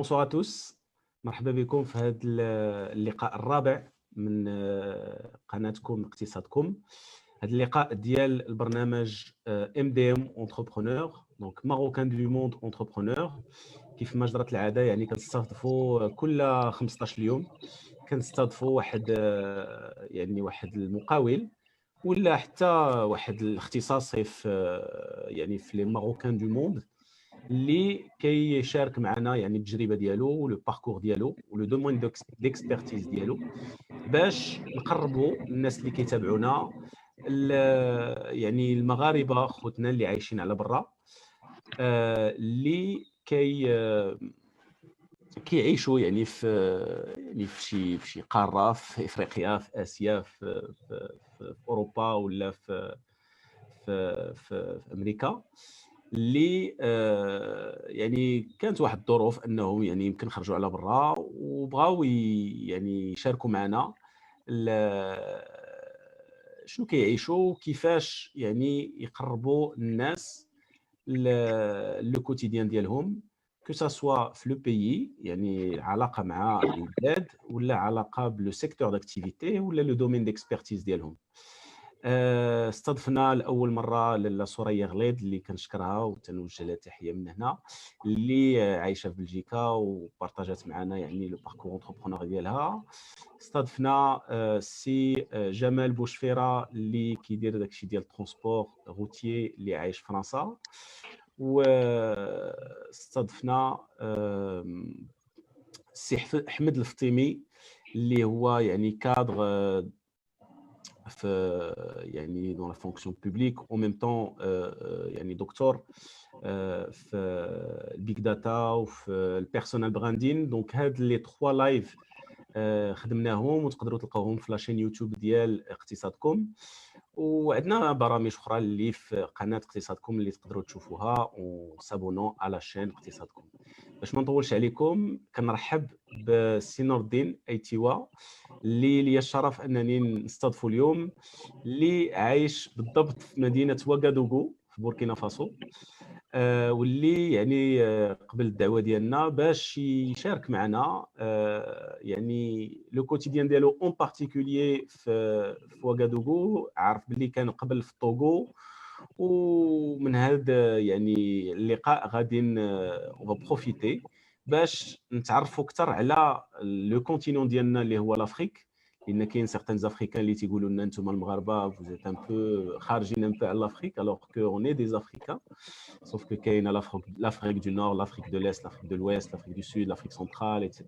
بونسوار توس، مرحبا بكم في هذا اللقاء الرابع من قناتكم اقتصادكم. هذا اللقاء ديال البرنامج MDM Entrepreneur، دونك ماروكان دو موند انتربرونور. كيف ما جرت العاده يعني كنستضيفوا كل 15 يوم كنستضيفوا واحد المقاول ولا حتى واحد الاختصاصي في لي ماروكان دو موند اللي كيشارك معنا يعني التجربه ديالو ولو باركور ديالو ولو دومين ديكسبيرتيز ديالو باش نقربوا الناس اللي كيتابعونا يعني المغاربه خوتنا اللي عايشين على برا، اللي كيعيشوا يعني في شي قاره، في افريقيا، في اسيا، في اوروبا ولا في امريكا، اللي يعني كانت واحد الظروف انهم يعني يمكن خرجوا على برا وبغاو يعني يشاركوا معنا شنو كيعيشوا وكيفاش يعني يقربوا الناس لو كوتيديان ديالهم، كو سا سوا في لو بيي يعني علاقه مع البلاد ولا علاقه بلو سيكتور داكتيفيتي ولا لو دومين ديكسبيرتيز ديالهم. استضفنا لاول مره لاله سوريا غليظ اللي كنشكرها وتنوجه لها تحيه من هنا، اللي عايشه في بلجيكا وبارطاجات معنا يعني لو باركور انتربرونور ديالها. استضفنا سي جمال بوشفيره اللي كيدير داكشي ديال الترونسبور روتيي اللي عايش في فرنسا. واستضفنا سي احمد الفطيمي اللي هو يعني كادر يعني dans la fonction publique en même temps يعني دكتور في البيج داتا وفي البيرسونال براندين. دونك هاد لي 3 لايف خدمناهم وتقدروا تلقاوهم في لاشين يوتيوب ديال اقتصادكم، وعندنا برامج اخرى اللي في قناه اقتصادكم اللي تقدروا تشوفوها وسابونو على شين اقتصادكم. باش ما نطولش عليكم كنرحب بسي نور الدين ايتيوا اللي لي الشرف انني نستضيفه اليوم، اللي عايش بالضبط في مدينه واغادوغو في بوركينا فاسو، واللي يعني قبل الدعوه ديالنا باش يشارك معنا يعني لو كوتيديان ديالو اون بارتيكولير في واغادوغو. عارف باللي كان قبل في طوغو، ومن هذا يعني اللقاء غادي بروفيتي باش نتعرفوا اكثر على لو كونتينون ديالنا اللي هو لافريك، لان كاين سيغتان افريكان اللي تيقولوا لنا انتم المغاربه فوزيت ان بو خارجين ان بو على لافريك الوغ كو اون اي دي افريكان. sauf que كاين l'Afrique du Nord, l'Afrique de l'Est, l'Afrique de l'Ouest, l'Afrique du Sud, l'Afrique centrale, etc.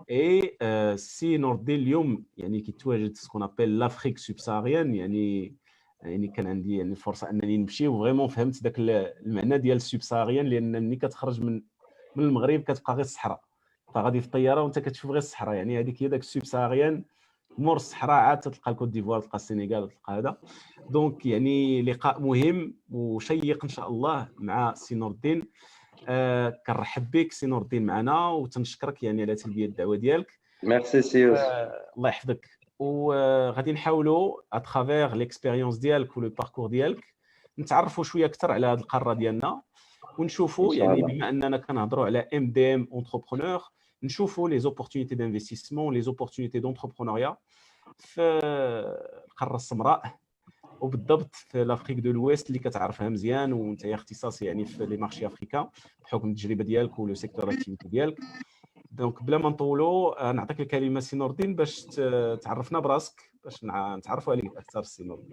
Et si نوردي اليوم يعني كيتواجد ce qu'on appelle l'Afrique subsaharienne، يعني كان عندي يعني الفرصه انني نمشي وفريمون فهمت داك المعنى ديال السوبساهاريان، لان ملي كتخرج من المغرب كتبقى غير الصحراء، فغادي في الطياره وانت كتشوف غير الصحراء، يعني هذيك هي داك السوبساهاريان. مور الصحراء عاد تلقى الكوت ديفوار، تلقى السنغال، تلقى هذا. دونك يعني لقاء مهم وشيق ان شاء الله مع سي نور الدين. كنرحب بك سي نور الدين معنا وتنشكرك يعني على تلبيه الدعوه ديالك. ميرسي سي يوسف. الله يحفظك. وغادي نحاولوا اترافير ليكسبيريونس ديالك ولو باركور ديالك نتعرفوا شويه اكثر على هذه القاره ديالنا، ونشوفوا يعني بما اننا كنهضروا على ام دي ام اونتربرونور، نشوفوا لي زوبورتونيتي دانفستيسمون، لي زوبورتونيتي دونتربرونوريا في القاره السمراء، وبالضبط في لافريك دو لويست اللي كتعرفها مزيان وانت اختصاصي يعني في لي مارشي افريكان بحكم التجربه ديالك ولو سيكتور اكتيفيتي ديالك. دونك بلا ما نطولوا نعطيك الكلمه سي نور الدين باش تعرفنا براسك، باش نتعرفوا عليك اكثر سي نور.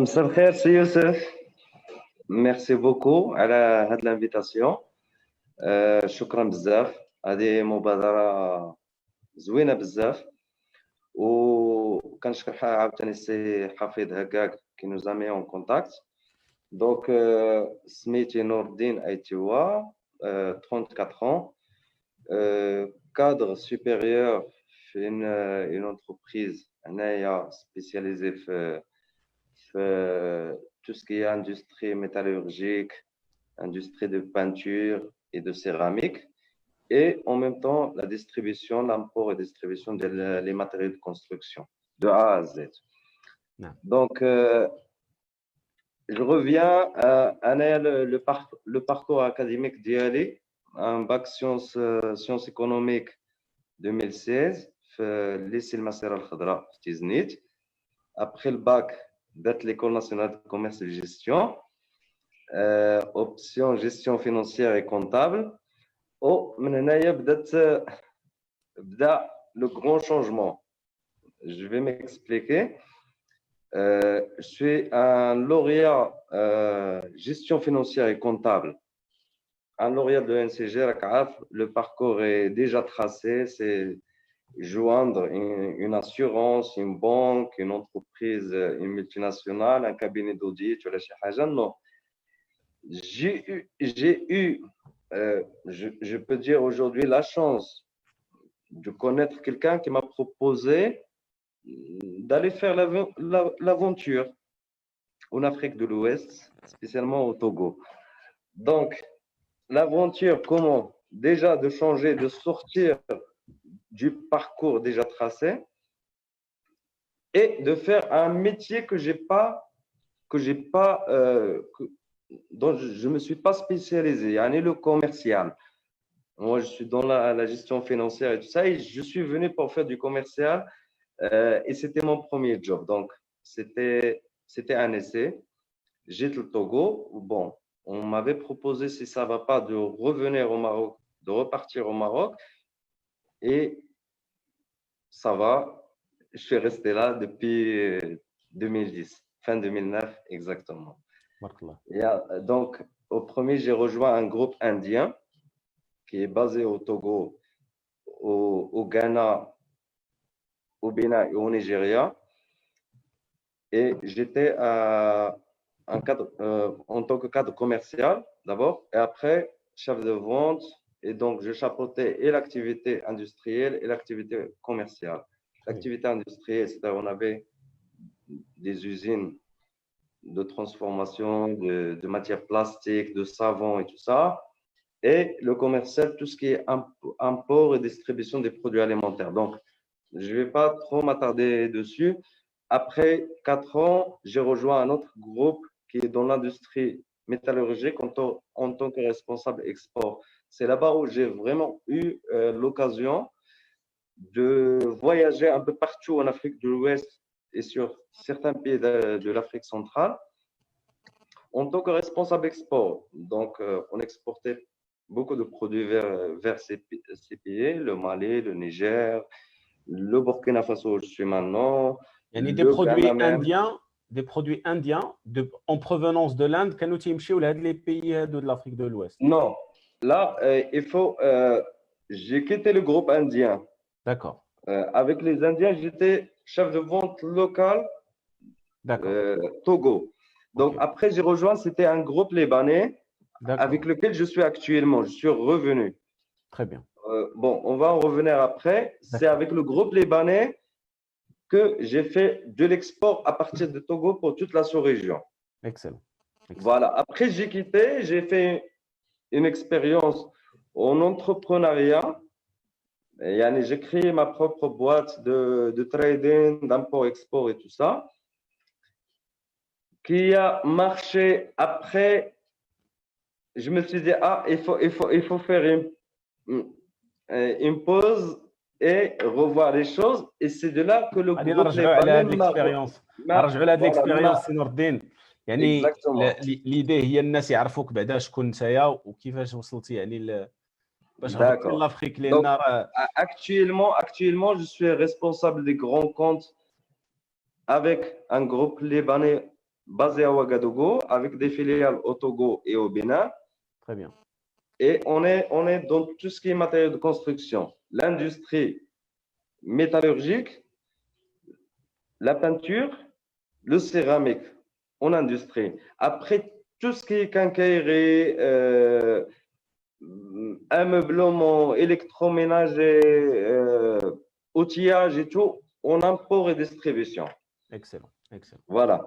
مساء الخير سي يوسف، ميرسي بوكو على هاد الانفيتاسيون. شكرا بزاف، هذه مبادره زوينه بزاف، وكنشكر عاوتاني السي حفيظ هكاك كي نوزا مي اون كونتاكت. دونك سميتي نور الدين ايتيوا، 34 ans, cadre supérieur في une entreprise هنايا spécialisée في tout ce qui est industrie métallurgique, industrie de peinture et de céramique, et en même temps la distribution, l'import et distribution des matériaux de construction de A à Z. Donc je reviens à le parcours académique d'IALI. un bac sciences économiques 2016 في lycée المسيرة الخضراء في تيزنيت. Après le bac, d'être l'école nationale de commerce et de gestion, option gestion financière et comptable. من هنايا بدأ le grand changement. Je vais m'expliquer. Je suis un lauréat gestion financière et comptable. Un lauréat de l'ENCG, le parcours est déjà tracé. C'est joindre une assurance, une banque, une entreprise, une multinationale, un cabinet d'audit, non. J'ai eu, je peux dire aujourd'hui, la chance de connaître quelqu'un qui m'a proposé d'aller faire l'aventure en Afrique de l'Ouest, spécialement au Togo. Donc, l'aventure, comment? Déjà de changer, de sortir du parcours déjà tracé et de faire un métier dont je ne me suis pas spécialisé, le commercial. Moi, je suis dans la gestion financière et tout ça, et je suis venu pour faire du commercial et c'était mon premier job. Donc, c'était un essai. J'étais au Togo. Bon, on m'avait proposé, si ça ne va pas, de revenir au Maroc, de repartir au Maroc. Et ça va, je suis resté là depuis 2010, fin 2009 exactement. Et donc, au premier, j'ai rejoint un groupe indien qui est basé au Togo, au Ghana, au Bénin et au Nigeria. Et j'étais en tant que cadre commercial d'abord, et après chef de vente. Et donc, je chapeautais et l'activité industrielle et l'activité commerciale. L'activité industrielle, c'est-à-dire on avait des usines de transformation de matières plastiques, de savon et tout ça. Et le commercial, tout ce qui est import et distribution des produits alimentaires. Donc, je ne vais pas trop m'attarder dessus. Après 4 ans, j'ai rejoint un autre groupe qui est dans l'industrie métallurgique en tant que responsable export. C'est là-bas où j'ai vraiment eu l'occasion de voyager un peu partout en Afrique de l'Ouest et sur certains pays de l'Afrique centrale en tant que responsable export. Donc, on exportait beaucoup de produits vers ces pays, le Mali, le Niger, le Burkina Faso où je suis maintenant. Des produits indiens en provenance de l'Inde, ou les pays de l'Afrique de l'Ouest? Non, là, j'ai quitté le groupe indien. D'accord. Avec les Indiens, j'étais chef de vente local Togo. Donc, après, j'ai rejoint, c'était un groupe libanais avec lequel je suis actuellement. Je suis revenu. Très bien. Bon, on va en revenir après. C'est avec le groupe libanais que j'ai fait de l'export à partir de Togo pour toute la sous-région. Excellent. Voilà. Après, j'ai quitté, j'ai fait une expérience en entrepreneuriat. J'ai créé ma propre boîte de trading, d'import-export et tout ça, qui a marché. Après, je me suis dit, il faut faire une pause et revoir les choses. Et c'est de là que le groupe l'expérience نوردين. يعني l'idée هي الناس يعرفوك بعدا شكون نتايا وكيفاش وصلتي يعني باش هبطتي لافريك لان راه actuellement je suis responsable des grands comptes avec un groupe libanais basé à Ouagadougou avec des filiales au Togo et au Bénin. Très bien. Et on est dans tout ce qui est matériaux de construction, l'industrie métallurgique, la peinture, le céramique en industrie. Après, tout ce qui est quincaillerie, ameublement, électroménager, outillage et tout, en import et distribution. Excellent, excellent. Voilà.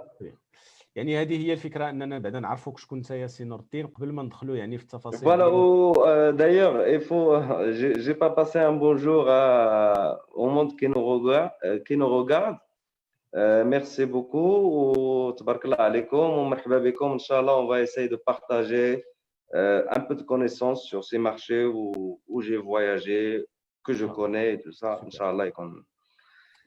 يعني هذه هي الفكره اننا بعدا نعرفوك شكون انت يا سي نور الدين قبل ما ندخلوا يعني في التفاصيل. Voilà. D'ailleurs, j'ai pas passé un bonjour au monde qui nous regarde. Merci beaucoup. Tabarkallah alaikum. Marhaba bikoum. Inch'Allah, on va essayer de partager un peu de connaissances sur ces marchés où j'ai voyagé, que je connais et tout ça. Super. Inch'Allah, يكون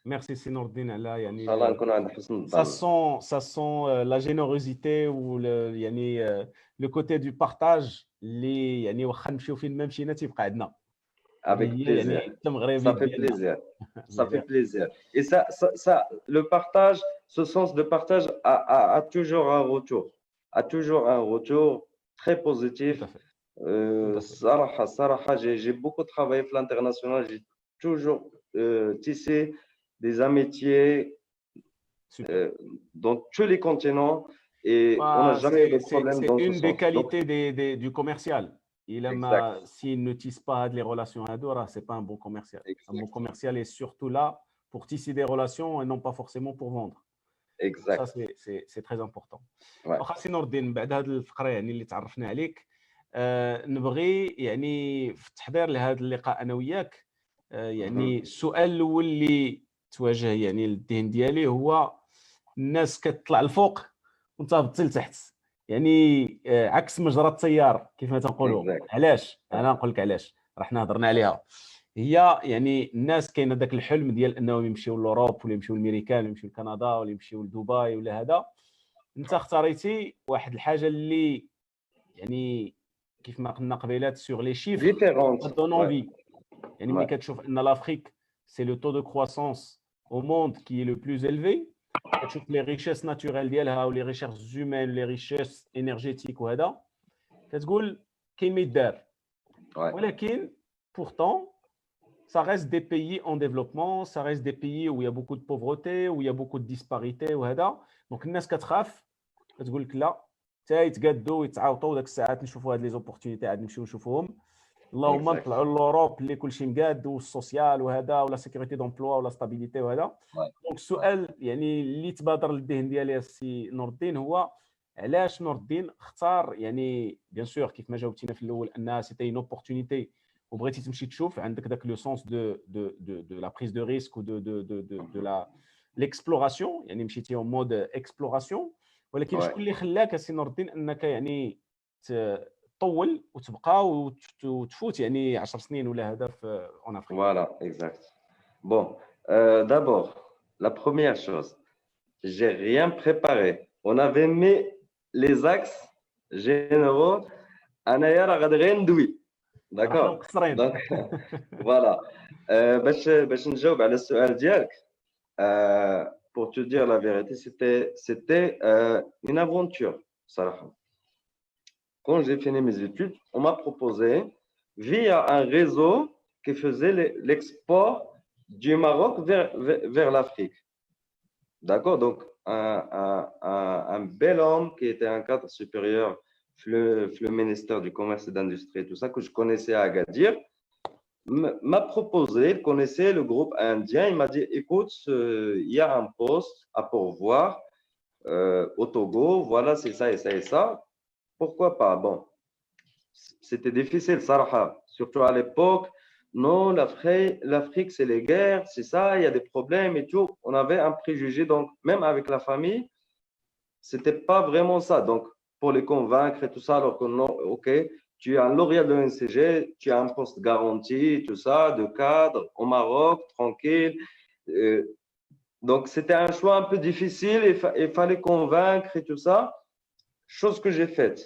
Merci Sinordine. Allah, Inch'Allah نكون عند حسن الظن. ça sent la générosité ou le côté du partage اللي يعني واخا نمشيو فين ما مشينا تيبقى عندنا. Avec هذه هي plaisir. يعني المغربي Ça fait ديالنا. plaisir. Ça fait plaisir. Et le partage, ce sens de partage a toujours un retour. A toujours un retour très positif. Tout à fait. Sarah, j'ai beaucoup travaillé pour l'international. J'ai toujours tissé des amitiés dans tous les continents et on n'a jamais eu de problème dans ce C'est une des sens. qualités du commercial. Exact. S'il ne tisse pas les relations à deux, ce n'est pas un bon commercial. Exact. Un bon commercial est surtout là pour tisser des relations et non pas forcément pour vendre. Exact. Ça, c'est très important. Ouais. خاصي نور الدين بعد هذه الفقره يعني اللي تعرفنا عليك نبغي يعني في التحضير لهذا اللقاء انا وياك يعني السؤال الاول اللي تواجه يعني للذهن ديالي هو الناس كتطلع الفوق وانت هبطتي لتحت يعني عكس مجرى التيار كيف ما تنقولوا. علاش؟ انا نقول لك علاش راه حنا هضرنا عليها. هي يعني الناس كاين هذاك الحلم ديال انهم يمشيو لوروب ولا يمشيو لامريكا ولا يمشيو لكندا ولا يمشيو لدبي ولا هذا. انت اختاريتي واحد الحاجه اللي يعني كيف ما قلنا قبيلات سور لي شيفر دون انفي. يعني ملي كتشوف ان لافريك سي لو تو دو كرواسونس au monde qui est le plus élevé. كتشوف لي ريشيس ناتوريل ديالها ولي ريشيرش زومان لي ريشيس انرجيتيك وهذا كتقول كاين ما يدار. ولكن pourtant ça reste des pays en développement, ça reste des pays où il y a beaucoup de pauvreté, où il y a beaucoup de disparités وهذا. دونك الناس كتخاف كتقول لك لا حتى يتقادوا ويتعاوطوا داك الساعات نشوفوا هاد لي زوبورتونيتي عاد نمشيو نشوفوهم. اللهم نطلعوا لوروب اللي كلشي مقاد والسوسيال وهذا ولا سيكوريتي دومبلوا ولا ستابيليتي وهذا. دونك السؤال يعني اللي تبادر للذهن ديالي السي نور الدين هو علاش نور الدين اختار يعني بيان سور كيف ما جاوبتينا في الاول انها سيتي اون اوبورتونيتي وبغيتي تمشي تشوف عندك داك لو سونس دو لا بريز دو ريسك و دو لا ليكسبلوراسيون يعني مشيتي اون مود اكسبلوراسيون. ولكن شكون اللي خلاك السي نور الدين انك يعني تطول وتبقى وتفوت يعني 10 سنين ولا هذا في اون افريك؟ Voilà, exact. Bon, d'abord, la première chose, j'ai rien préparé. On avait mis les axes généraux. أنا غادي غير ندوي. D'accord. Donc, voilà. باش نجاوب على السؤال ديالك. Pour te dire la vérité, c'était une aventure, صراحة. Quand j'ai fini mes études, on m'a proposé, via un réseau qui faisait l'export du Maroc vers l'Afrique. D'accord? Donc, un bel homme qui était un cadre supérieur le ministère du Commerce et d'Industrie, tout ça, que je connaissais à Agadir, m'a proposé, il connaissait le groupe indien, il m'a dit, écoute, il y a un poste à pourvoir au Togo, voilà, c'est ça et ça et ça. Pourquoi pas? Bon, c'était difficile, Sarah, surtout à l'époque. Non, l'Afrique, c'est les guerres, c'est ça, il y a des problèmes et tout. On avait un préjugé, donc même avec la famille, c'était pas vraiment ça. Donc, pour les convaincre et tout ça, alors que non, ok, tu es un lauréat de l'ONCG, tu as un poste garanti, tout ça, de cadre au Maroc, tranquille. Donc, c'était un choix un peu difficile, il fallait convaincre et tout ça. Chose que j'ai faite.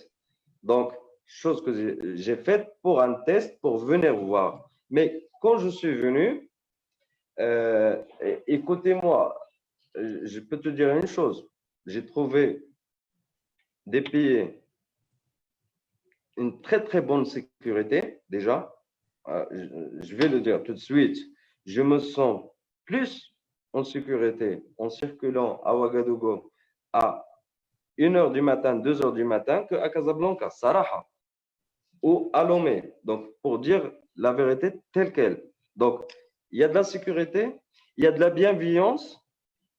Donc, chose que j'ai faite pour un test, pour venir voir. Mais quand je suis venu, écoutez-moi, je peux te dire une chose. J'ai trouvé des pays, une très très bonne sécurité déjà. Je vais le dire tout de suite. Je me sens plus en sécurité en circulant à Ouagadougou à 1h du matin, 2h du matin qu'à Casablanca, Saraha, ou à Lomé. Donc, pour dire la vérité telle qu'elle. Donc, il y a de la sécurité, il y a de la bienveillance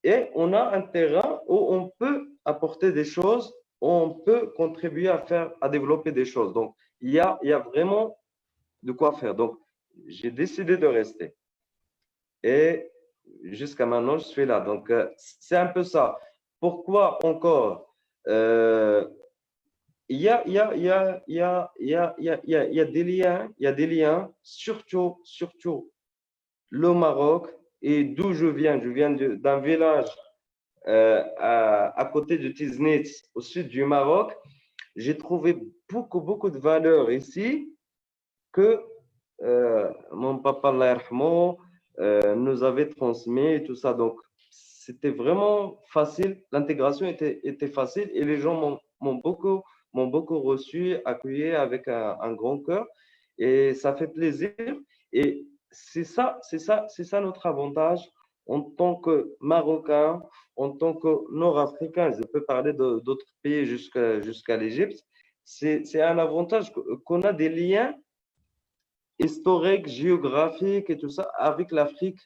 et on a un terrain où on peut apporter des choses, où on peut contribuer à développer des choses. Donc, il y a vraiment de quoi faire. Donc, j'ai décidé de rester. Et jusqu'à maintenant, je suis là. Donc, c'est un peu ça. Pourquoi encore il y a, il y a, il y a, il y a, il y a, il y a, il y a des liens, il y a des liens, surtout le Maroc et d'où je viens d'un village à côté de Tiznit, au sud du Maroc. J'ai trouvé beaucoup de valeurs ici que mon papa, Allah yarhamou, nous avait transmis et tout ça. Donc, c'était vraiment facile. L'intégration était facile et les gens m'ont beaucoup reçu, accueilli avec un grand cœur. Et ça fait plaisir. Et c'est ça notre avantage en tant que Marocains, en tant que Nord-Africains. Je peux parler d'autres pays jusqu'à l'Égypte. C'est un avantage qu'on a des liens historiques, géographiques et tout ça avec l'Afrique.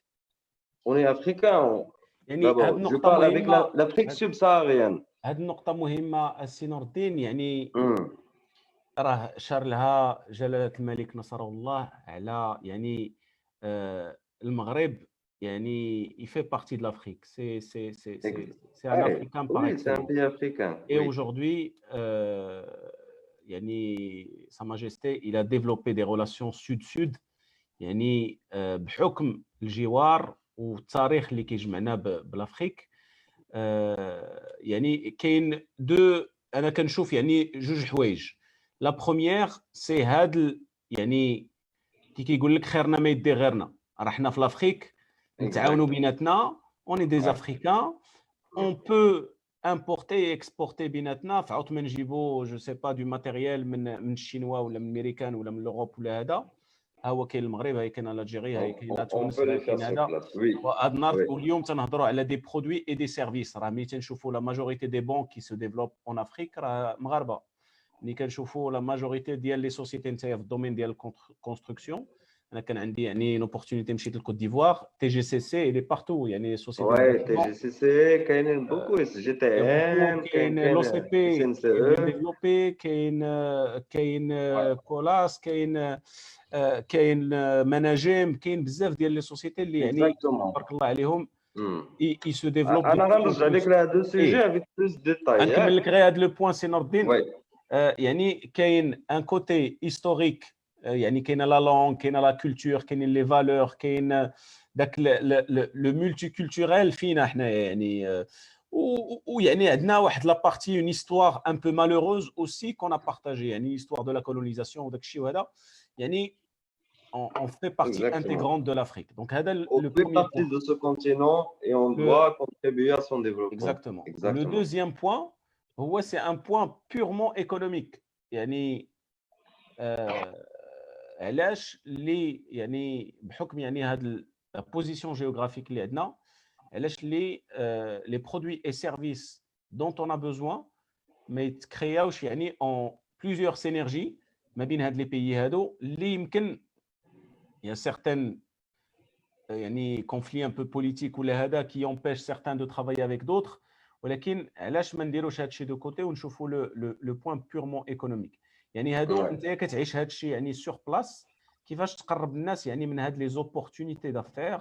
On est africain. يعني هذه D'abord, je النقطة parle avec مهمة. l'Afrique subsaharienne. هذه النقطة مهمة السي نور الدين. يعني Hmm. راه شار لها جلالة الملك نصره الله على يعني المغرب يعني il fait partie de l'Afrique. C'est un Ouais. Africain par Oui, c'est un pays excellence. africain. Et Oui. aujourd'hui, يعني Sa Majesté, il a développé des relations sud-sud يعني بحكم الجوار والتاريخ اللي كيجمعنا بالافريك. يعني كاين انا كنشوف يعني جوج حوايج. لا بروميير سي يعني كيقول لك خيرنا ما يدي غيرنا. راه حنا في الافريك نتعاونوا Exact. بيناتنا. اوني دي افريكان اون بو امبورتي اكسبورتي بيناتنا. فعاوت ما نجيبو جو سي با دو ماتيريال من الشينوا ولا من الامريكان ولا من لوروب ولا هذا. ها هو كاين المغرب، هاي كاين الجيري، هاي كاين On تونس، peut هاي les faire كاين sur هذا. place. Oui. وهذا النهار Oui. واليوم تنهضروا على دي برودوي اي دي سيرفيس. راه ملي تنشوفوا لا ماجوريتي دي بون كي سو ديفلوب اون افريك راه مغاربه. ملي كنشوفوا لا ماجوريتي ديال لي سوسيتي نتايا في الدومين ديال الكونستركسيون. انا كان عندي يعني لوبورتونيتي مشيت للكوت ديفوار. تي جي سي سي اللي بارتو يعني سوسيتي دو Ouais, باتيمون. TGCC, كاينين beaucoup. Il y a beaucoup. SGTN, كاين لو سي بي qui est bien SNCE. développé. كاين Ouais. كولاس. كاين مناجم. كاين بزاف ديال لي سوسيتي اللي يعني Exactement. تبارك الله عليهم Hmm. اي سو ديفلوب دو أنا بلوس اون غنرجع لك بلوس. لهذا السوجي ايه avec plus de détails. غنكمل لك غير هذا لو بوين سي نور الدين. Oui. يعني كاين ان كوتي هيستوريك. يعني كاينه لا لونغ، كاينه لا كولتور، كاينين لي فالور، كاين داك لو مولتي كولتوريل فينا حنايا يعني. ويعني عندنا واحد لا بارتي اون هيستوار ان بو مالوروز اوسي كون ا بارطاجي. يعني هيستوار دو لا كولونيزاسيون وداك الشيء وهذا. يعني on fait partie Exactement. intégrante de l'Afrique. Donc هذا On le fait premier partie point. de ce continent et on doit contribuer à son développement. Exactement. Le Exactement. deuxième point, c'est un point purement économique. يعني علاش اللي يعني بحكم يعني هاد la position géographique اللي عندنا، علاش les produits et services dont on a besoin ما يتكرياوش يعني en plusieurs synergies ما بين هاد les pays هادو اللي يمكن il y a certaines يعني conflits un peu politiques ولا هذا qui empêche certains de travailler avec d'autres. ولكن علاش ما نديروش هذا الشيء دو كوتي ونشوفوا لو بوين بيورمون ايكونوميك. يعني هادو انت Ouais. كتعيش هذا الشيء يعني سور بلاص. كيفاش تقرب الناس يعني من هاد لي زوبورتونيتي دافير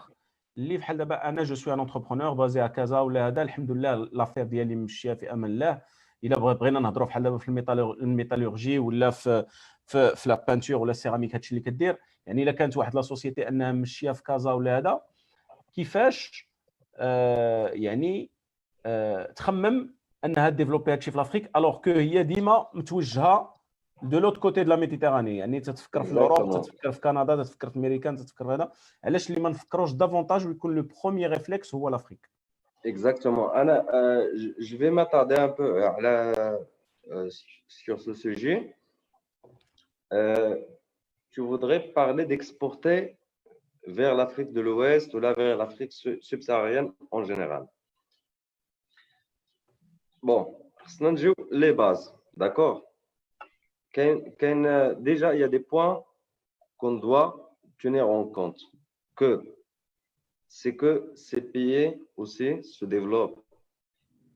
اللي بحال دابا انا جو سوي ان انتربرونور بازي ا كازا ولا هذا. الحمد لله لافير ديالي ماشيه في امان الله. الا بغينا نهضروا بحال دابا في الميتالورجي ولا في لا بانتور ولا السيراميك هادشي اللي كدير. يعني الا كانت واحد لا سوسيتي انها ماشيه في كازا ولا هذا كيفاش يعني تخمم انها ديفلوبي هادشي في الافريك الوغ كو هي ديما متوجهه دو لوت كوتي دو لا ميديتيراني. يعني تتفكر في الاوروب، Exactement. تتفكر في كندا، تتفكر في امريكان، تتفكر هذا. علاش اللي ما نفكروش دافونتاج ويكون لو بروميير ريفلكس هو لافريك؟ Exactement. Anna, je vais m'attarder un peu sur ce sujet. Tu voudrais parler d'exporter vers l'Afrique de l'Ouest ou là vers l'Afrique subsaharienne en général. Bon, خصنا نجيو les bases, d'accord? Déjà, il y a des points qu'on doit tenir en compte. C'est que ces pays aussi se développent.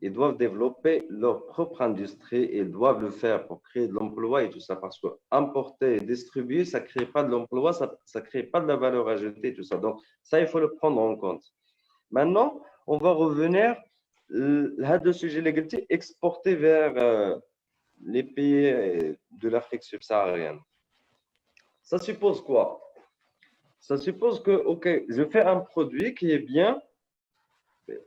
Ils doivent développer leur propre industrie et ils doivent le faire pour créer de l'emploi et tout ça. Parce que importer et distribuer, ça ne crée pas de l'emploi, ça ne crée pas de la valeur ajoutée, tout ça. Donc, ça, il faut le prendre en compte. Maintenant, on va revenir à deux sujets l'égalité, exporter les pays de l'Afrique subsaharienne. Ça suppose quoi? Ça suppose que, OK, je fais un produit qui est bien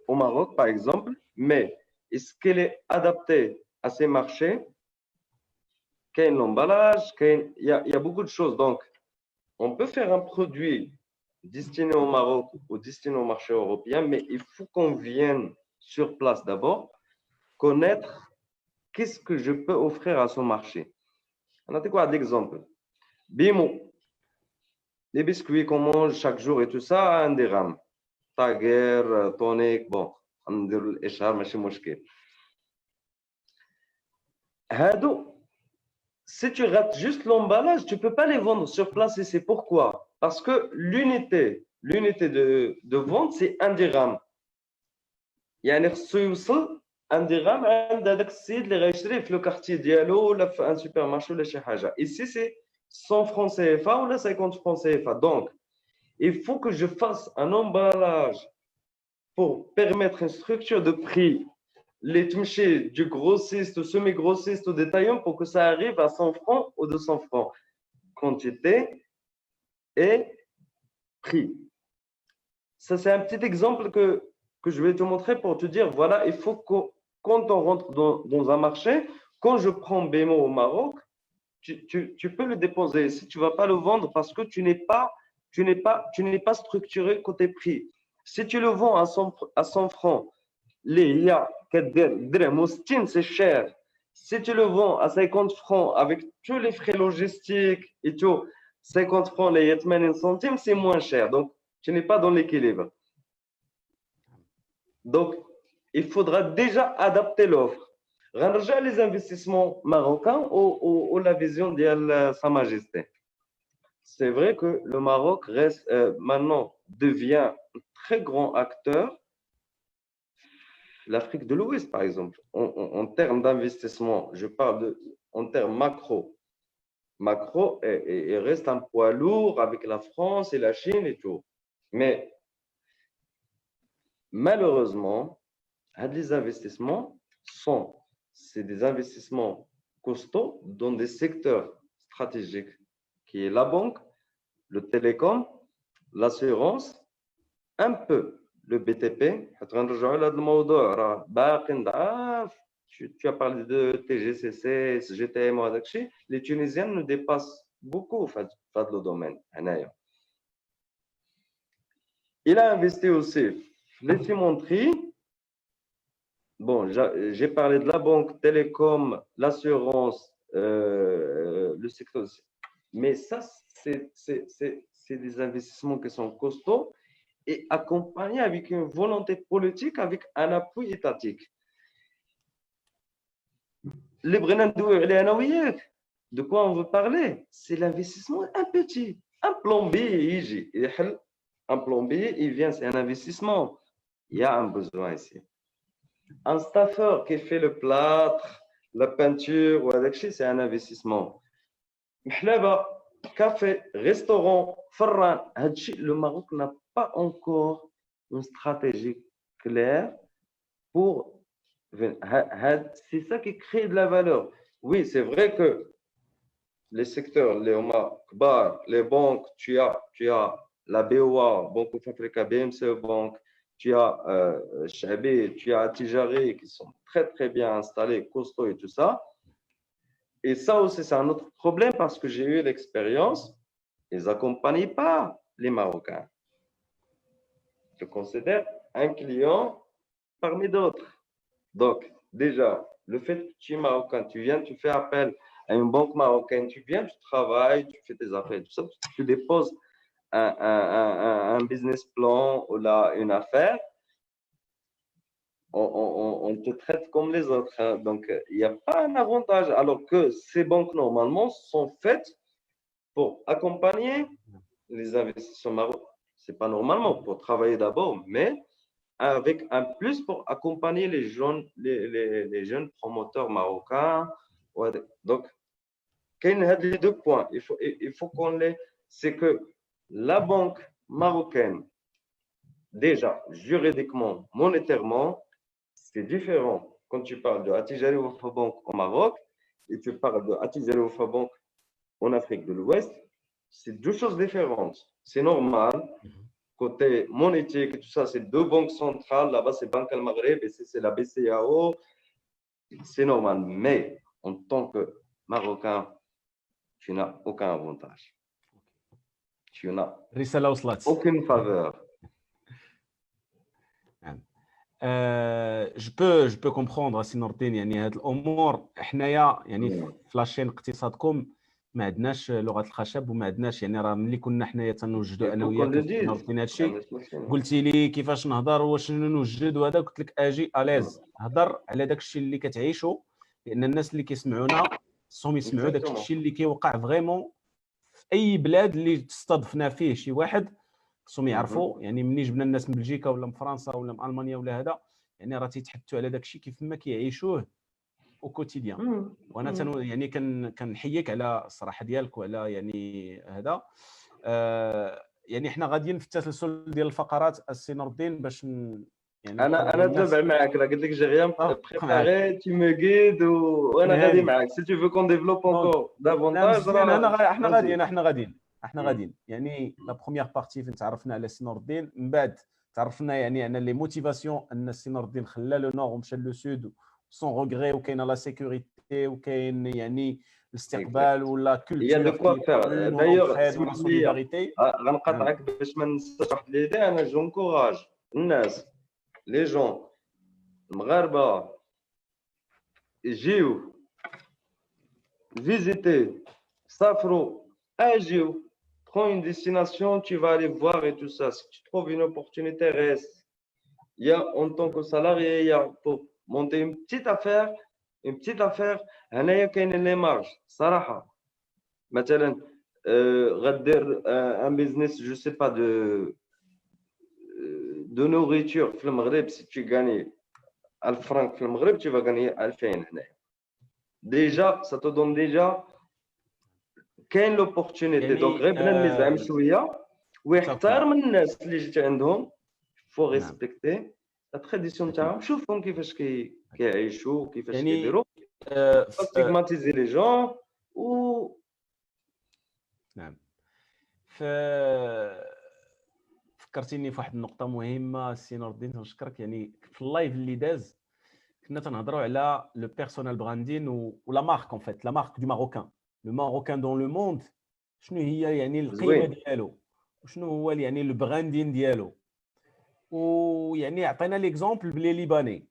au Maroc, par exemple, mais est-ce qu'elle est adaptée à ces marchés? Quel l'emballage? Il y a beaucoup de choses. Donc, on peut faire un produit destiné au Maroc ou destiné au marché européen, mais il faut qu'on vienne sur place d'abord, connaître qu'est-ce que je peux offrir à ce marché. On a quoi d'exemple? Bimo, les biscuits qu'on mange chaque jour et tout ça, un dirham. Taguer, tonic, bon, on dit l'échar, mais c'est مشكل. Si tu rates juste l'emballage, tu ne peux pas les vendre sur place et c'est pourquoi? Parce que l'unité de vente, c'est un dirham. يعني خصو يوصل un dirham عند هذاك السيد اللي غيشري في لو كارتي ديالو ولا في ان سوبر مارشي ولا شي حاجه. Ici c'est 100 francs CFA ou 50 francs CFA. Donc, il faut que je fasse un emballage pour permettre une structure de prix, les tmchés du grossiste au semi-grossiste au détaillant pour que ça arrive à 100 francs ou 200 francs. Quantité et prix. Ça, c'est un petit exemple que je vais te montrer pour te dire, voilà, il faut que quand on rentre dans un marché, quand je prends Bémo au Maroc, tu peux le déposer. Si tu ne vas pas le vendre parce que tu n'es pas structuré côté prix. Si tu le vends à 100 francs, c'est cher. Si tu le vends à 50 francs avec tous les frais logistiques et tout, 50 francs, les 80 centimes, c'est moins cher. Donc, tu n'es pas dans l'équilibre. Donc, il faudra déjà adapter l'offre. Renarja les investissements marocains ou la vision de Sa Majesté. C'est vrai que le Maroc reste maintenant devient un très grand acteur. L'Afrique de l'Ouest, par exemple, en termes d'investissement, je parle en termes macro. Macro, il reste un poids lourd avec la France et la Chine et tout. Mais malheureusement, les investissements c'est des investissements costauds dans des secteurs stratégiques, qui est la banque, le télécom, l'assurance, un peu le BTP. Tu as parlé de TGCC, GTM, les Tunisiens nous dépassent beaucoup dans le domaine. Il a investi aussi les cimenteries. Bon, j'ai parlé de la banque, télécom, l'assurance, le secteur. Mais ça, c'est des investissements qui sont costauds et accompagnés avec une volonté politique, avec un appui étatique. De quoi on veut parler? C'est l'investissement un petit. Un plombier, un plombier, il vient, c'est un investissement. Il y a un besoin ici. Un staffeur qui fait le plâtre, la peinture, c'est un investissement. Café, restaurant, farran, le Maroc n'a pas encore une stratégie claire pour. C'est ça qui crée de la valeur. Oui, c'est vrai que les secteurs, les banques, tu as la BOA, Banque of Africa, BMC Bank, tu as Chabi, tu as Tijari qui sont très très bien installés, costauds et tout ça. Et ça aussi, c'est un autre problème parce que j'ai eu l'expérience, ils n'accompagnent pas les Marocains. Je considère un client parmi d'autres. Donc, déjà, le fait que tu es marocain, tu viens, tu fais appel à une banque marocaine, tu viens, tu travailles, tu fais tes affaires, tout ça, tu déposes un business plan ou là, une affaire, on te traite comme les autres. Hein. Donc, il n'y a pas un avantage. Alors que ces banques, normalement, sont faites pour accompagner les investisseurs marocains. Ce n'est pas normalement pour travailler d'abord, mais avec un plus pour accompagner les jeunes promoteurs marocains. Donc, il y a les deux points. Il faut qu'on les. C'est que la banque marocaine, déjà, juridiquement, monétairement, c'est différent quand tu parles de Attijari Wafa Bank au Maroc et tu parles de Atizer Wafa Bank en Afrique de l'Ouest, c'est deux choses différentes. C'est normal. Côté monétique et tout ça, c'est deux banques centrales. Là-bas, c'est Banque Al Maghreb et c'est la BCAO. C'est normal. Mais en tant que Marocain, tu n'as aucun avantage. Tu n'as رسالة وصلت. aucune faveur. جو بو كومبروندر سي نور الدين، يعني هاد الامور حنايا يعني في لاشين اقتصادكم ما عندناش لغه الخشب وما عندناش، يعني راه ملي كنا حنايا تنوجدوا انا وياك نور الدين هادشي قلتي لي كيفاش نهضر واش نوجد وهذا، قلت لك اجي اليز هضر على داك الشيء اللي كتعيشوا، لان الناس اللي كيسمعونا خصهم يسمعوا داك الشيء اللي كيوقع فريمون في اي بلاد اللي تستضفنا فيه شي واحد. خصهم يعرفوا يعني ملي جبنا الناس من بلجيكا ولا من فرنسا ولا من المانيا ولا هذا، يعني راه تيتحدثوا على داك الشيء كيف ما كيعيشوه او كوتيديان. وانا يعني كنحييك على الصراحه ديالك وعلى يعني هذا. يعني حنا غاديين في التسلسل ديال الفقرات السي نور الدين باش يعني انا تابع معاك، راه قلت لك جي ريان بريباري تي مو غيد وانا غادي معاك. سي تو فو كون ديفلوب انكور دافونتاج راه احنا غاديين يعني لا بروميير بارتي فين تعرفنا على سي نور الدين، من بعد تعرفنا يعني على لي موتيفاسيون ان سي نور الدين خلى لو نور ومشى لو سود سون روغري، وكاينه لا سيكوريتي وكاين يعني الاستقبال ولا كولتور دايوغ سوليداريتي. غنقاطعك باش ما ننساش واحد ليدي. انا جونكوراج الناس لي جون المغاربه يجيو فيزيتي سافروا اجيو prends une destination, tu vas aller voir et tout ça. Si tu trouves une opportunité, reste. Il y a en tant que salarié, il y a pour monter une petite affaire, هنايا كاين لي مارج صراحه. مثلا غدير ان بيزنس جو سي با دو نوريتور في المغرب، سي tu gagnes 1000 فرانك في المغرب tu vas gagner 2000 هنايا. ديجا ça te donne déjà كاين لوبورتونيتي. دونك غير بنادم يزعم شويه ويحترم الناس اللي جيت عندهم، فو ريسبكتي لا تراديسيون تاعهم، شوفهم كيفاش كيعيشوا كيفاش كيديروا، ستيغماتيزي لي جون و نعم. فكرتيني في واحد النقطه مهمه سي نور الدين، تنشكرك. يعني في اللايف اللي داز كنا تنهضروا على لو بيرسونال براندين ولا مارك اون فيت، لا مارك دو ماروكان، لو ماروكان دون لو موند، شنو هي يعني القيمه ديالو وشنو هو يعني البراندين ديالو. ويعني عطينا ليكزومبل بلي ليباني،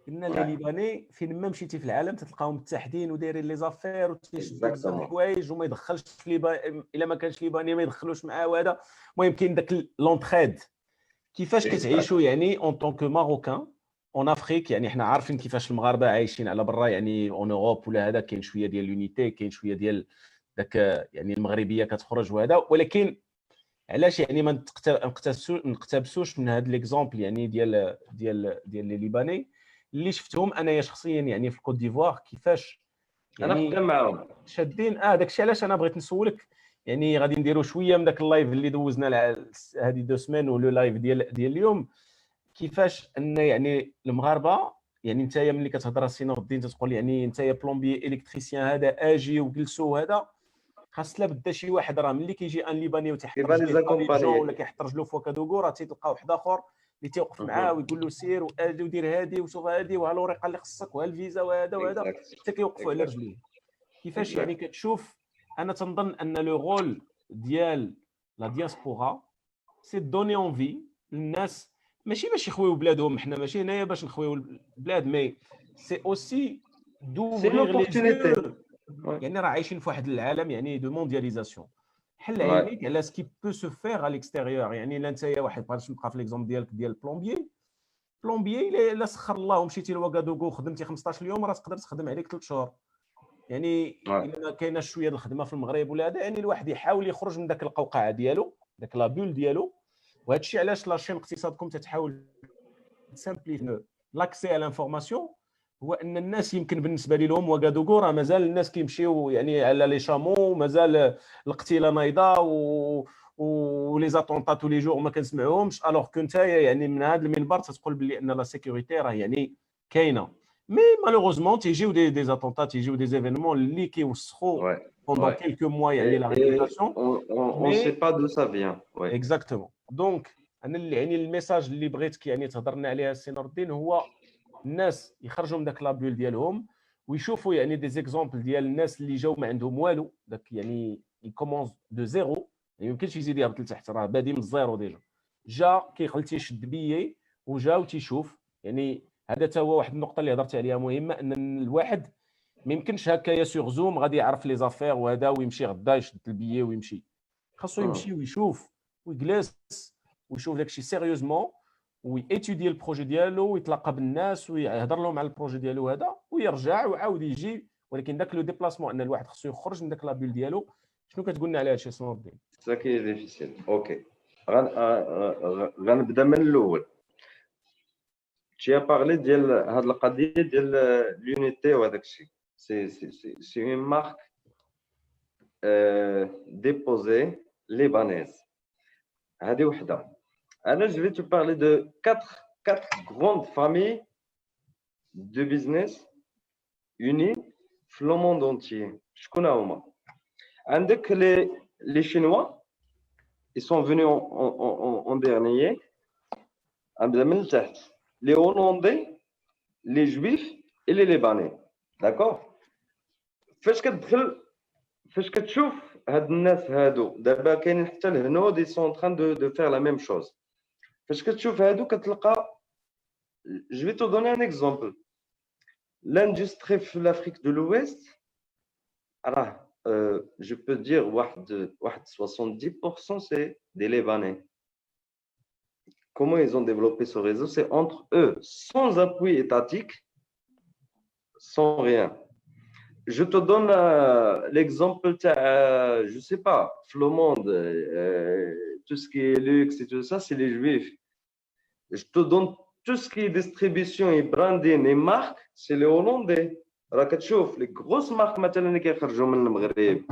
قلنا لي ليباني فين ما مشيتي في العالم تلقاهم متحدين ودايرين لي زافير وتيشدوا بزاف الحوايج وما يدخلش ليباني الا ما كانش ليباني ما يدخلوش معاه وهذا. المهم كاين داك لونتريد. كيفاش كتعيشوا يعني اون طونك ماروكان اون افريك؟ يعني حنا عارفين كيفاش المغاربه عايشين على برا، يعني اون اوروب ولا هذا كاين شويه ديال لونيتي، كاين شويه ديال داك يعني المغربيه كتخرج وهذا، ولكن علاش يعني ما نقتبسوش من هذا ليكزومبل يعني ديال لي ليباني اللي شفتهم انايا شخصيا يعني في الكوت ديفوار كيفاش يعني انا خدام معاهم شادين. داكشي علاش انا بغيت نسولك. يعني غادي نديروا شويه من داك اللايف اللي دوزنا هذه 2 سمان ولو لايف ديال اليوم، كيفاش ان يعني المغاربه يعني نتايا ملي كتهضر سي نور الدين تتقول يعني نتايا بلومبي الكتريسيان هذا اجي وجلسوا هذا، خاص لا بدا شي واحد راه ملي كيجي ان ليباني وتيحط رجلو ولا كيحط رجلو في وكادوغو راه تيلقى واحد اخر اللي تيوقف معاه ويقول له سير واجي ودير هادي وشوف هادي وها الورقه اللي خصك وها الفيزا وهذا وهذا، حتى كيوقفوا على رجليه. كيفاش يعني كتشوف؟ انا تنظن ان لو رول ديال لا دياسبورا سي دوني اونفي للناس، ماشي باش يخويو بلادهم، حنا ماشي هنايا باش نخويو البلاد، مي سي اوسي دوفريغ لي يعني راه عايشين في واحد العالم يعني دو موندياليزاسيون. حل عينيك على سكي بو سو فيغ ا ليكستيريور. يعني لا نتايا واحد باش نبقى في ليكزومبل ديالك ديال بلومبيي الا سخر الله ومشيتي لواكادوغو وخدمتي 15 يوم راه تقدر تخدم عليك 3 شهور. يعني الا ما كايناش شويه د الخدمه في المغرب ولا هذا، يعني الواحد يحاول يخرج من داك القوقعه ديالو، داك لا بول ديالو. وهذا الشيء علاش لاشين اقتصادكم تتحاول تسامبليفي لاكسي على لانفورماسيون. هو ان الناس يمكن بالنسبه لهم وكادوغو راه مازال الناس كيمشيو يعني على لي شامو، مازال القتيله نايضه ولي زاتونطا تو لي جور ما كنسمعوهمش، الوغ كو نتايا يعني من هذا المنبر تتقول بلي ان لا سيكوريتي راه يعني كاينه. Mais malheureusement, tu as des attentats, tu as des événements qui ont Ouais, pendant ouais. quelques mois la Et réputation. on ne sait Mais pas d'où ça vient. Ouais. اكزاكتومون دونك انا الميساج اللي بغيت تهضرنا عليها السي نور الدين هو الناس يخرجوا من داك لابول ديالهم ويشوفوا دي زيكزامبل ديال الناس اللي جاوا ما عندهم والو داك يكومونس دو زيرو ما يمكنش يزيد يهبط لتحت راه بادي من الزيرو ديجا جا كيخل تيشد بيي وجا وتيشوف هذا تا هو واحد النقطه اللي هضرت عليها مهمه ان الواحد ما يمكنش هكايا سوغ زوم غادي يعرف لي زافير وهذا ويمشي غدا يشد البيي ويمشي خاصو يمشي ويشوف ويجلس ويشوف داكشي سيريوزمون ويأتيدي البروجي ديالو ويتلاقى بالناس ويهضر لهم على البروجي ديالو هذا ويرجع وعاود يجي ولكن داك لو ديبلاسمون ان الواحد خصو يخرج من داك لابيل ديالو شنو كتقول لنا على هادشي سي نور الدين؟ سا كي ديفيسيل اوكي غنبدا من الاول tu as parlé ديال هاد القضيه ديال l'unité وهذاك الشيء c'est une marque déposée libanaise هذه وحده انا je vais te parler de quatre grandes familles de business unies في le monde entier شكون هما عندك les chinois ils sont venus en dernier غنبدا من التحت les hollandais les juifs et les libanais d'accord فاش كتشوف هاد الناس هادو دابا كاينين حتى الهنود ils sont en train de faire la même chose فاش كتشوف هادو كتلقى je vais te donner un exemple l'industrie في l'Afrique de l'Ouest راه je peux dire واحد 70% c'est des Libanais. Comment ils ont développé ce réseau? C'est entre eux, sans appui étatique, sans rien. Je te donne l'exemple, je sais pas, le monde, tout ce qui est luxe et tout ça, c'est les Juifs. Je te donne tout ce qui est distribution et branding et marques, c'est les Hollandais. راك تشوف les grosses marques مثلا اللي كيخرجوا من المغرب.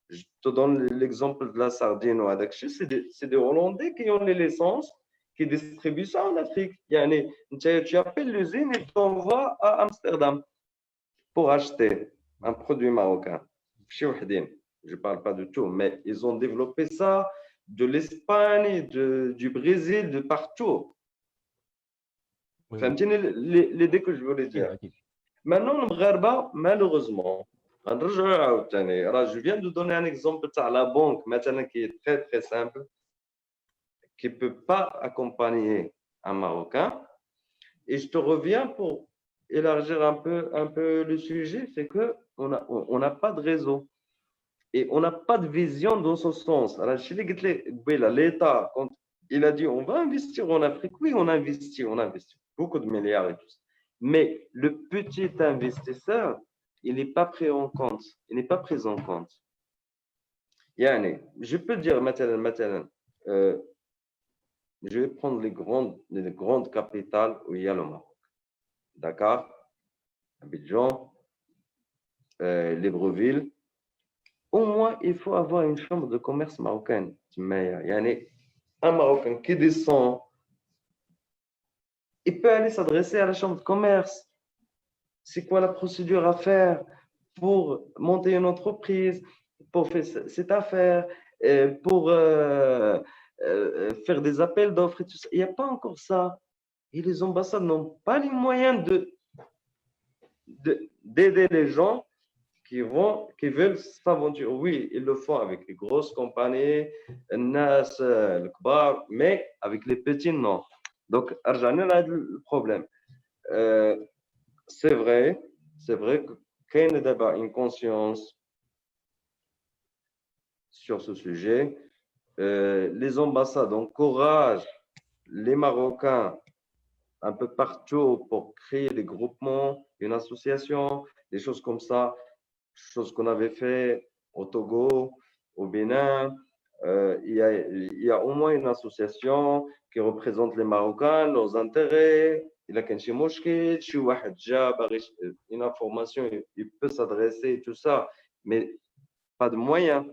Je te donne l'exemple de la sardine ou هذاك الشيء, c'est des Hollandais qui ont les licences qui distribuent ça en Afrique. يعني tu appelles l'usine et t'envoies à Amsterdam pour acheter un produit marocain. Je ne parle pas de tout, mais ils ont développé ça de l'Espagne, du Brésil, de partout. فهمتيني l'idée que je voulais dire. Maintenant, le Maghreba, malheureusement, je viens de donner un exemple à la banque, maintenant qui est très très simple, qui ne peut pas accompagner un Marocain. Et je te reviens pour élargir un peu le sujet, c'est qu'on n'a pas de réseau et on n'a pas de vision dans ce sens. Alors, l'État, quand il a dit on va investir en Afrique, oui, on investit beaucoup de milliards et tout ça. Mais le petit investisseur, il n'est pas pris en compte. Il n'est pas pris en compte. Yani, je peux dire maintenant, je vais prendre les grandes capitales où il y a le Maroc. Dakar, Abidjan, Libreville. Au moins, il faut avoir une chambre de commerce marocaine. Yani, un Marocain qui descend, il peut aller s'adresser à la chambre de commerce. C'est quoi la procédure à faire pour monter une entreprise, pour faire cette affaire, pour faire des appels d'offres et tout ça. Il n'y a pas encore ça. Et les ambassades n'ont pas les moyens d'aider les gens qui veulent s'aventurer. Oui, ils le font avec les grosses compagnies, Nas, le Kbar, mais avec les petits, non. Donc, Arjani a le problème. C'est vrai qu'il y a d'abord une conscience sur ce sujet. Les ambassades encouragent les Marocains un peu partout pour créer des groupements, une association, des choses comme ça, choses qu'on avait fait au Togo, au Bénin. Il y a au moins une association qui représente les Marocains, leurs intérêts. Il a une information, il peut s'adresser et tout ça, mais pas de moyens.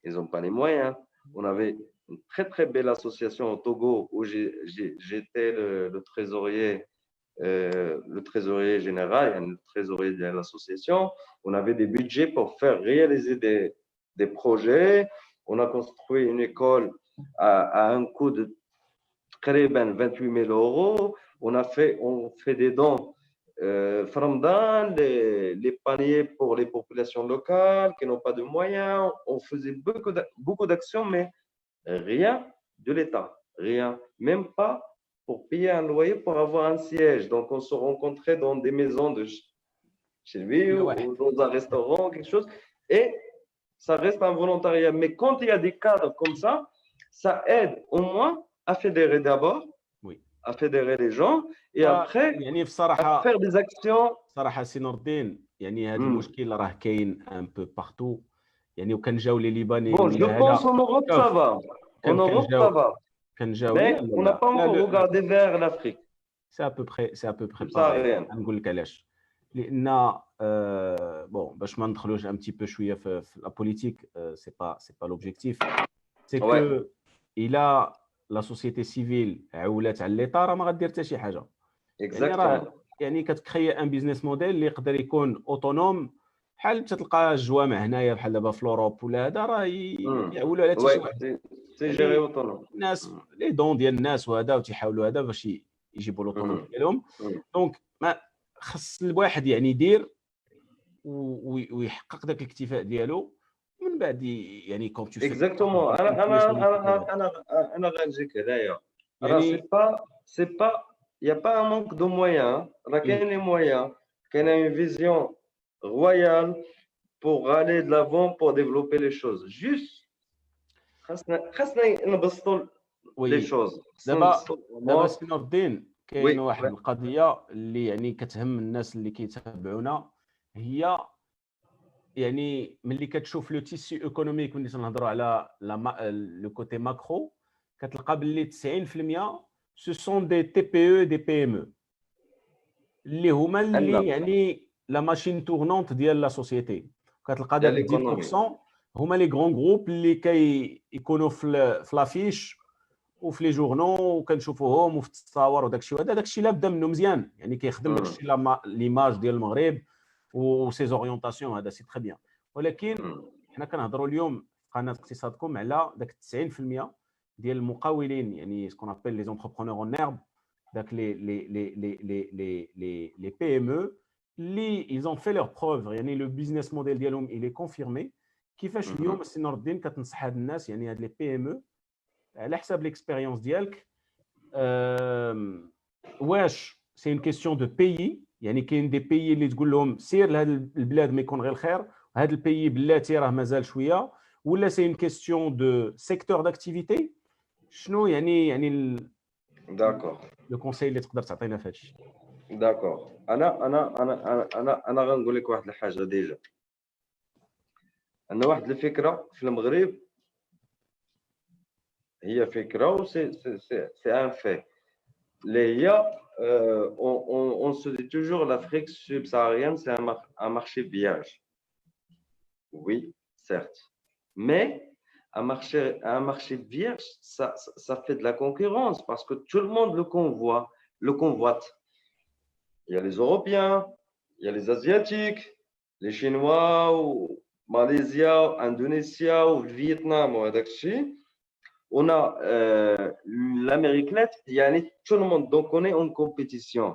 Ils n'ont pas les moyens. On avait une très très belle association au Togo où j'étais le trésorier le trésorier général, le trésorier de l'association. On avait des budgets pour faire réaliser des projets. On a construit une école à un coût de 28 000 euros. On fait des dons Ramadan, les paniers pour les populations locales qui n'ont pas de moyens. On faisait beaucoup d'actions, mais rien de l'État. Rien. Même pas pour payer un loyer pour avoir un siège. Donc, on se rencontrait dans des maisons de chez lui ou dans un restaurant, quelque chose. Et ça reste un volontariat. Mais quand il y a des cadres comme ça aide au moins à fédérer d'abord, à fédérer les gens et après à faire des actions. صراحة سي نور الدين يعني هذا المشكل راه كاين ان بو بارتو يعني وكان جاو لي ليبانيين Bon, je pense en Europe, ça va. En Europe, ça va. Mais on n'a pas encore regardé vers l'Afrique. C'est à peu près pareil. نقول لك علاش لان bon باش ما ندخلوش un petit peu شويه في la politique, c'est pas l'objectif. C'est que il a la société civile عولات على ليطا راه ما غدير حتى شي حاجه. يعني كتكري ان بيزنس موديل اللي يقدر يكون اوتونوم بحال تلقى الجوامع هنايا بحال دابا في لوروب ولا هذا راه يعولوا على حتى شي واحد. سي جيري اوتونوم. الناس لي دون ديال الناس وهذا وتيحاولوا هذا باش يجيبوا الاوتونوم ديالهم. دونك ما خص الواحد يعني يدير ويحقق ذاك الاكتفاء ديالو من بعد يعني كون تو اكزاكتومون. انا غنجيك هنايا راه سي با il n'y a pas un manque de moyens. Il y a les moyens. Il y a une vision royale pour aller de l'avant, pour développer les choses. Juste, les choses. دابا سي نور الدين كاين واحد القضيه اللي يعني كتهم الناس اللي كيتابعونا هي يعني ملي كتشوف لو تيسي ايكونوميك ملي تنهضروا على لو كوتي ماكرو كتلقى باللي 90% ce sont des TPE et des PME اللي هما اللي يعني لا ماشين تورنونت ديال لا سوسيتي. كتلقى داك 10% هما لي غران جروب اللي كيكونوا في لافيش وفي لي جورنو وكنشوفوهم وفي التصاور وداك الشيء. داك الشيء لابد منه مزيان يعني كيخدم داك الشيء ليماج ديال المغرب وسي زوريونطاسيون. هذا سي تري بيان. ولكن حنا كنهضروا اليوم في قناه اقتصادكم على داك 90% ديال المقاولين يعني سكون ابل لي زونتربرونور اون هيرب داك لي بي ام او اللي ils ont fait leur preuve يعني لو بيزنس موديل ديالهم il est confirmé. كيفاش اليوم السي نور الدين كتنصح هاد الناس يعني هاد لي بي ام او على حساب ليكسبيريونس ديالك واش سي اون كيسيون دو بيي يعني كاين دي بيي اللي تقول لهم سير لهاد البلاد ما يكون غير الخير وهاد البيي بلاتي راه مازال شويه ولا سي اون كيسيون دو سيكتور داكتيفيتي شنو يعني داكور لو كونساي اللي تقدر تعطينا في هادشي؟ داكور انا غنقول لك واحد الحاجه ديجا. عندنا واحد الفكره في المغرب هي فكره و سي ان في اللي هي on se dit toujours l'Afrique subsaharienne c'est un marché vierge. Oui, certes. Mais un marché vierge, ça fait de la concurrence parce que tout le monde le convoite. Il y a les Européens, il y a les Asiatiques, les Chinois, ou Malaisie, Indonésie, ou Vietnam, ou on a l'Amérique latine, tout le monde. Donc on est en compétition.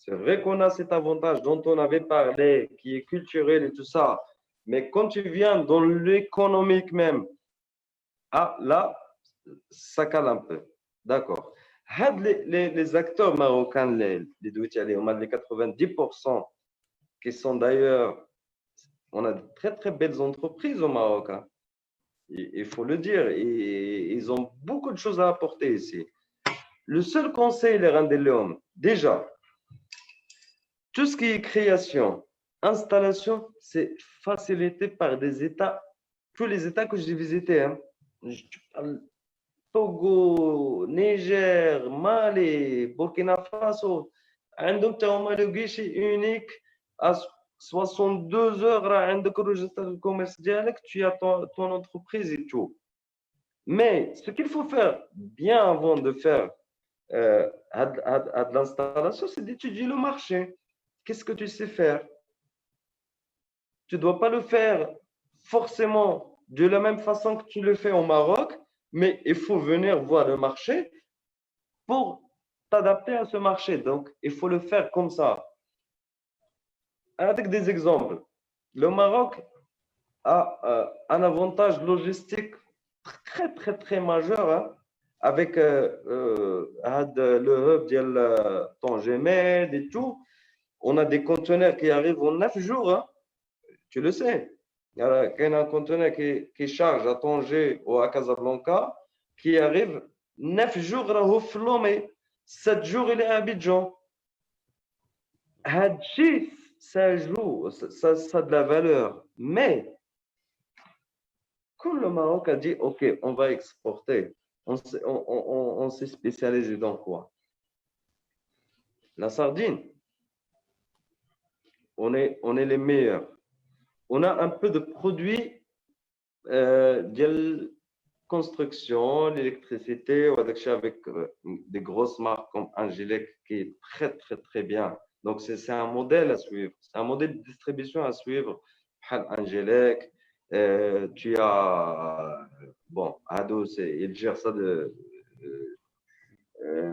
C'est vrai qu'on a cet avantage dont on avait parlé, qui est culturel et tout ça. Mais quand tu viens dans l'économique même, là, ça cale un peu. D'accord. Les acteurs marocains, les 90% qui sont d'ailleurs, on a de très très belles entreprises au Maroc. Hein. Il faut le dire. Ils ont beaucoup de choses à apporter ici. Le seul conseil, les Randelium, déjà, tout ce qui est création, installation, c'est facilité par des États, tous les États que j'ai visités. Hein. Togo, Niger, Mali, Burkina Faso, عندهم هما لو guichet unique à 62 heures عندك الريجستر الكوميرس ديالك tu as ton entreprise et tout. Mais ce qu'il faut faire bien avant de faire L'installation, c'est d'étudier le marché. Qu'est-ce que tu sais faire? Tu ne dois pas le faire forcément de la même façon que tu le fais au Maroc, mais il faut venir voir le marché pour t'adapter à ce marché. Donc, il faut le faire comme ça. Avec des exemples. Le Maroc a un avantage logistique très, très, très majeur hein, avec le hub de Tanger et tout. On a des conteneurs qui arrivent en 9 jours. Hein. Tu le sais. Il y a un conteneur qui charge à Tanger ou à Casablanca qui arrive 9 jours à Flomé. 7 jours, il est à Abidjan. Hadji, ça joue, ça a de la valeur. Mais quand le Maroc a dit, OK, on va exporter, on s'est spécialisé dans quoi? La sardine. On est les meilleurs. On a un peu de produits de construction, l'électricité, avec des grosses marques comme Angélec qui est très, très, très bien. Donc, c'est un modèle à suivre. C'est un modèle de distribution à suivre. Angélec, tu as, bon, Ado, il gère ça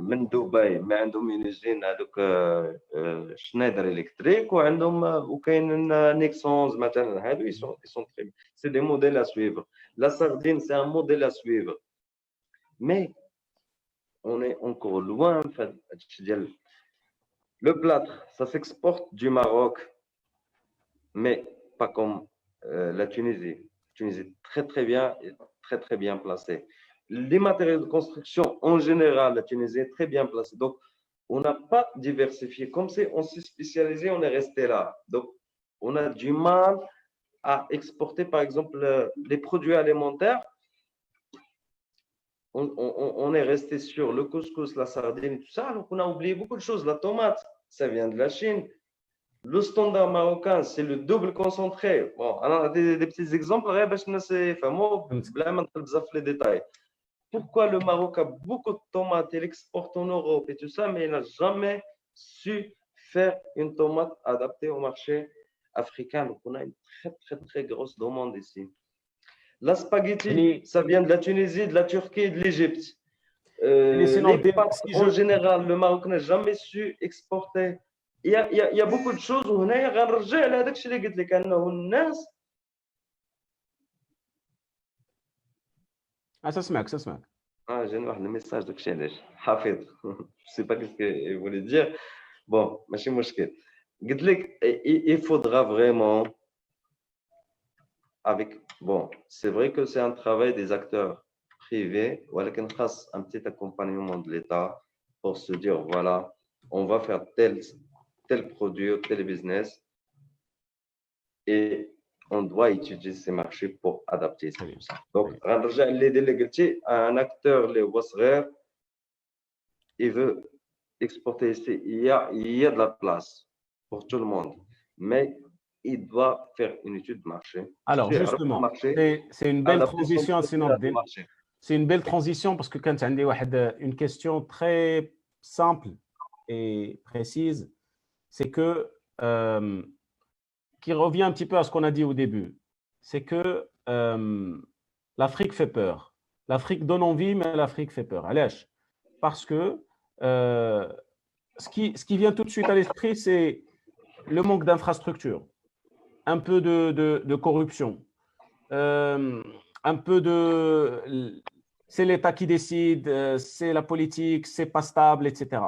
من دبي ما عندهم ينجين هذوك شنايدر الكتريك وكاين نيكسونز مثلا هادو يسون تري سي دي موديل à suivre la sardine c'est un modèle à suivre mais on est encore loin le plâtre ça s'exporte du Maroc mais pas comme la Tunisie. Tunisie très très bien très bien placée. Les matériaux de construction en général, la Tunisie est très bien placée. Donc, on n'a pas diversifié. Comme c'est, on s'est spécialisé, on est resté là. Donc, on a du mal à exporter, par exemple, les produits alimentaires. On est resté sur le couscous, la sardine, tout ça. Donc, on a oublié beaucoup de choses. La tomate, ça vient de la Chine. Le standard marocain, c'est le double concentré. Bon, alors, des petits exemples, c'est fameux, les détails. Pourquoi le Maroc a beaucoup de tomates, il exporte en Europe et tout ça, mais il n'a jamais su faire une tomate adaptée au marché africain. Donc, on a une très, très, très grosse demande ici. La spaghetti, ça vient de la Tunisie, de la Turquie et de l'Égypte. Les pâtes, en général, le Maroc n'a jamais su exporter. Il y a beaucoup de choses où on a غنرجع لهذاك الشيء اللي قلت لك انه الناس اسمعك j'ai un message de علاش حافظ je sais pas qu'est-ce qu'il voulait dire bon ماشي مشكل قلت لك il faudra vraiment avec bon c'est vrai que c'est un travail des acteurs privés ولكن خاص un petit accompagnement de l'État pour se dire voilà on va faire tel produit, tel business, et on doit étudier ces marchés pour adapter ça. Donc, un acteur, les Wasser, il veut exporter ici. Il y a de la place pour tout le monde, mais il doit faire une étude de marché. Alors, justement, c'est une belle transition, c'est une belle transition parce que quand tu as une question très simple et précise, c'est que, qui revient un petit peu à ce qu'on a dit au début, c'est que l'Afrique fait peur. L'Afrique donne envie, mais l'Afrique fait peur. Allez, parce que ce qui vient tout de suite à l'esprit, c'est le manque d'infrastructure, un peu de corruption, un peu de... C'est l'État qui décide, c'est la politique, c'est pas stable, etc.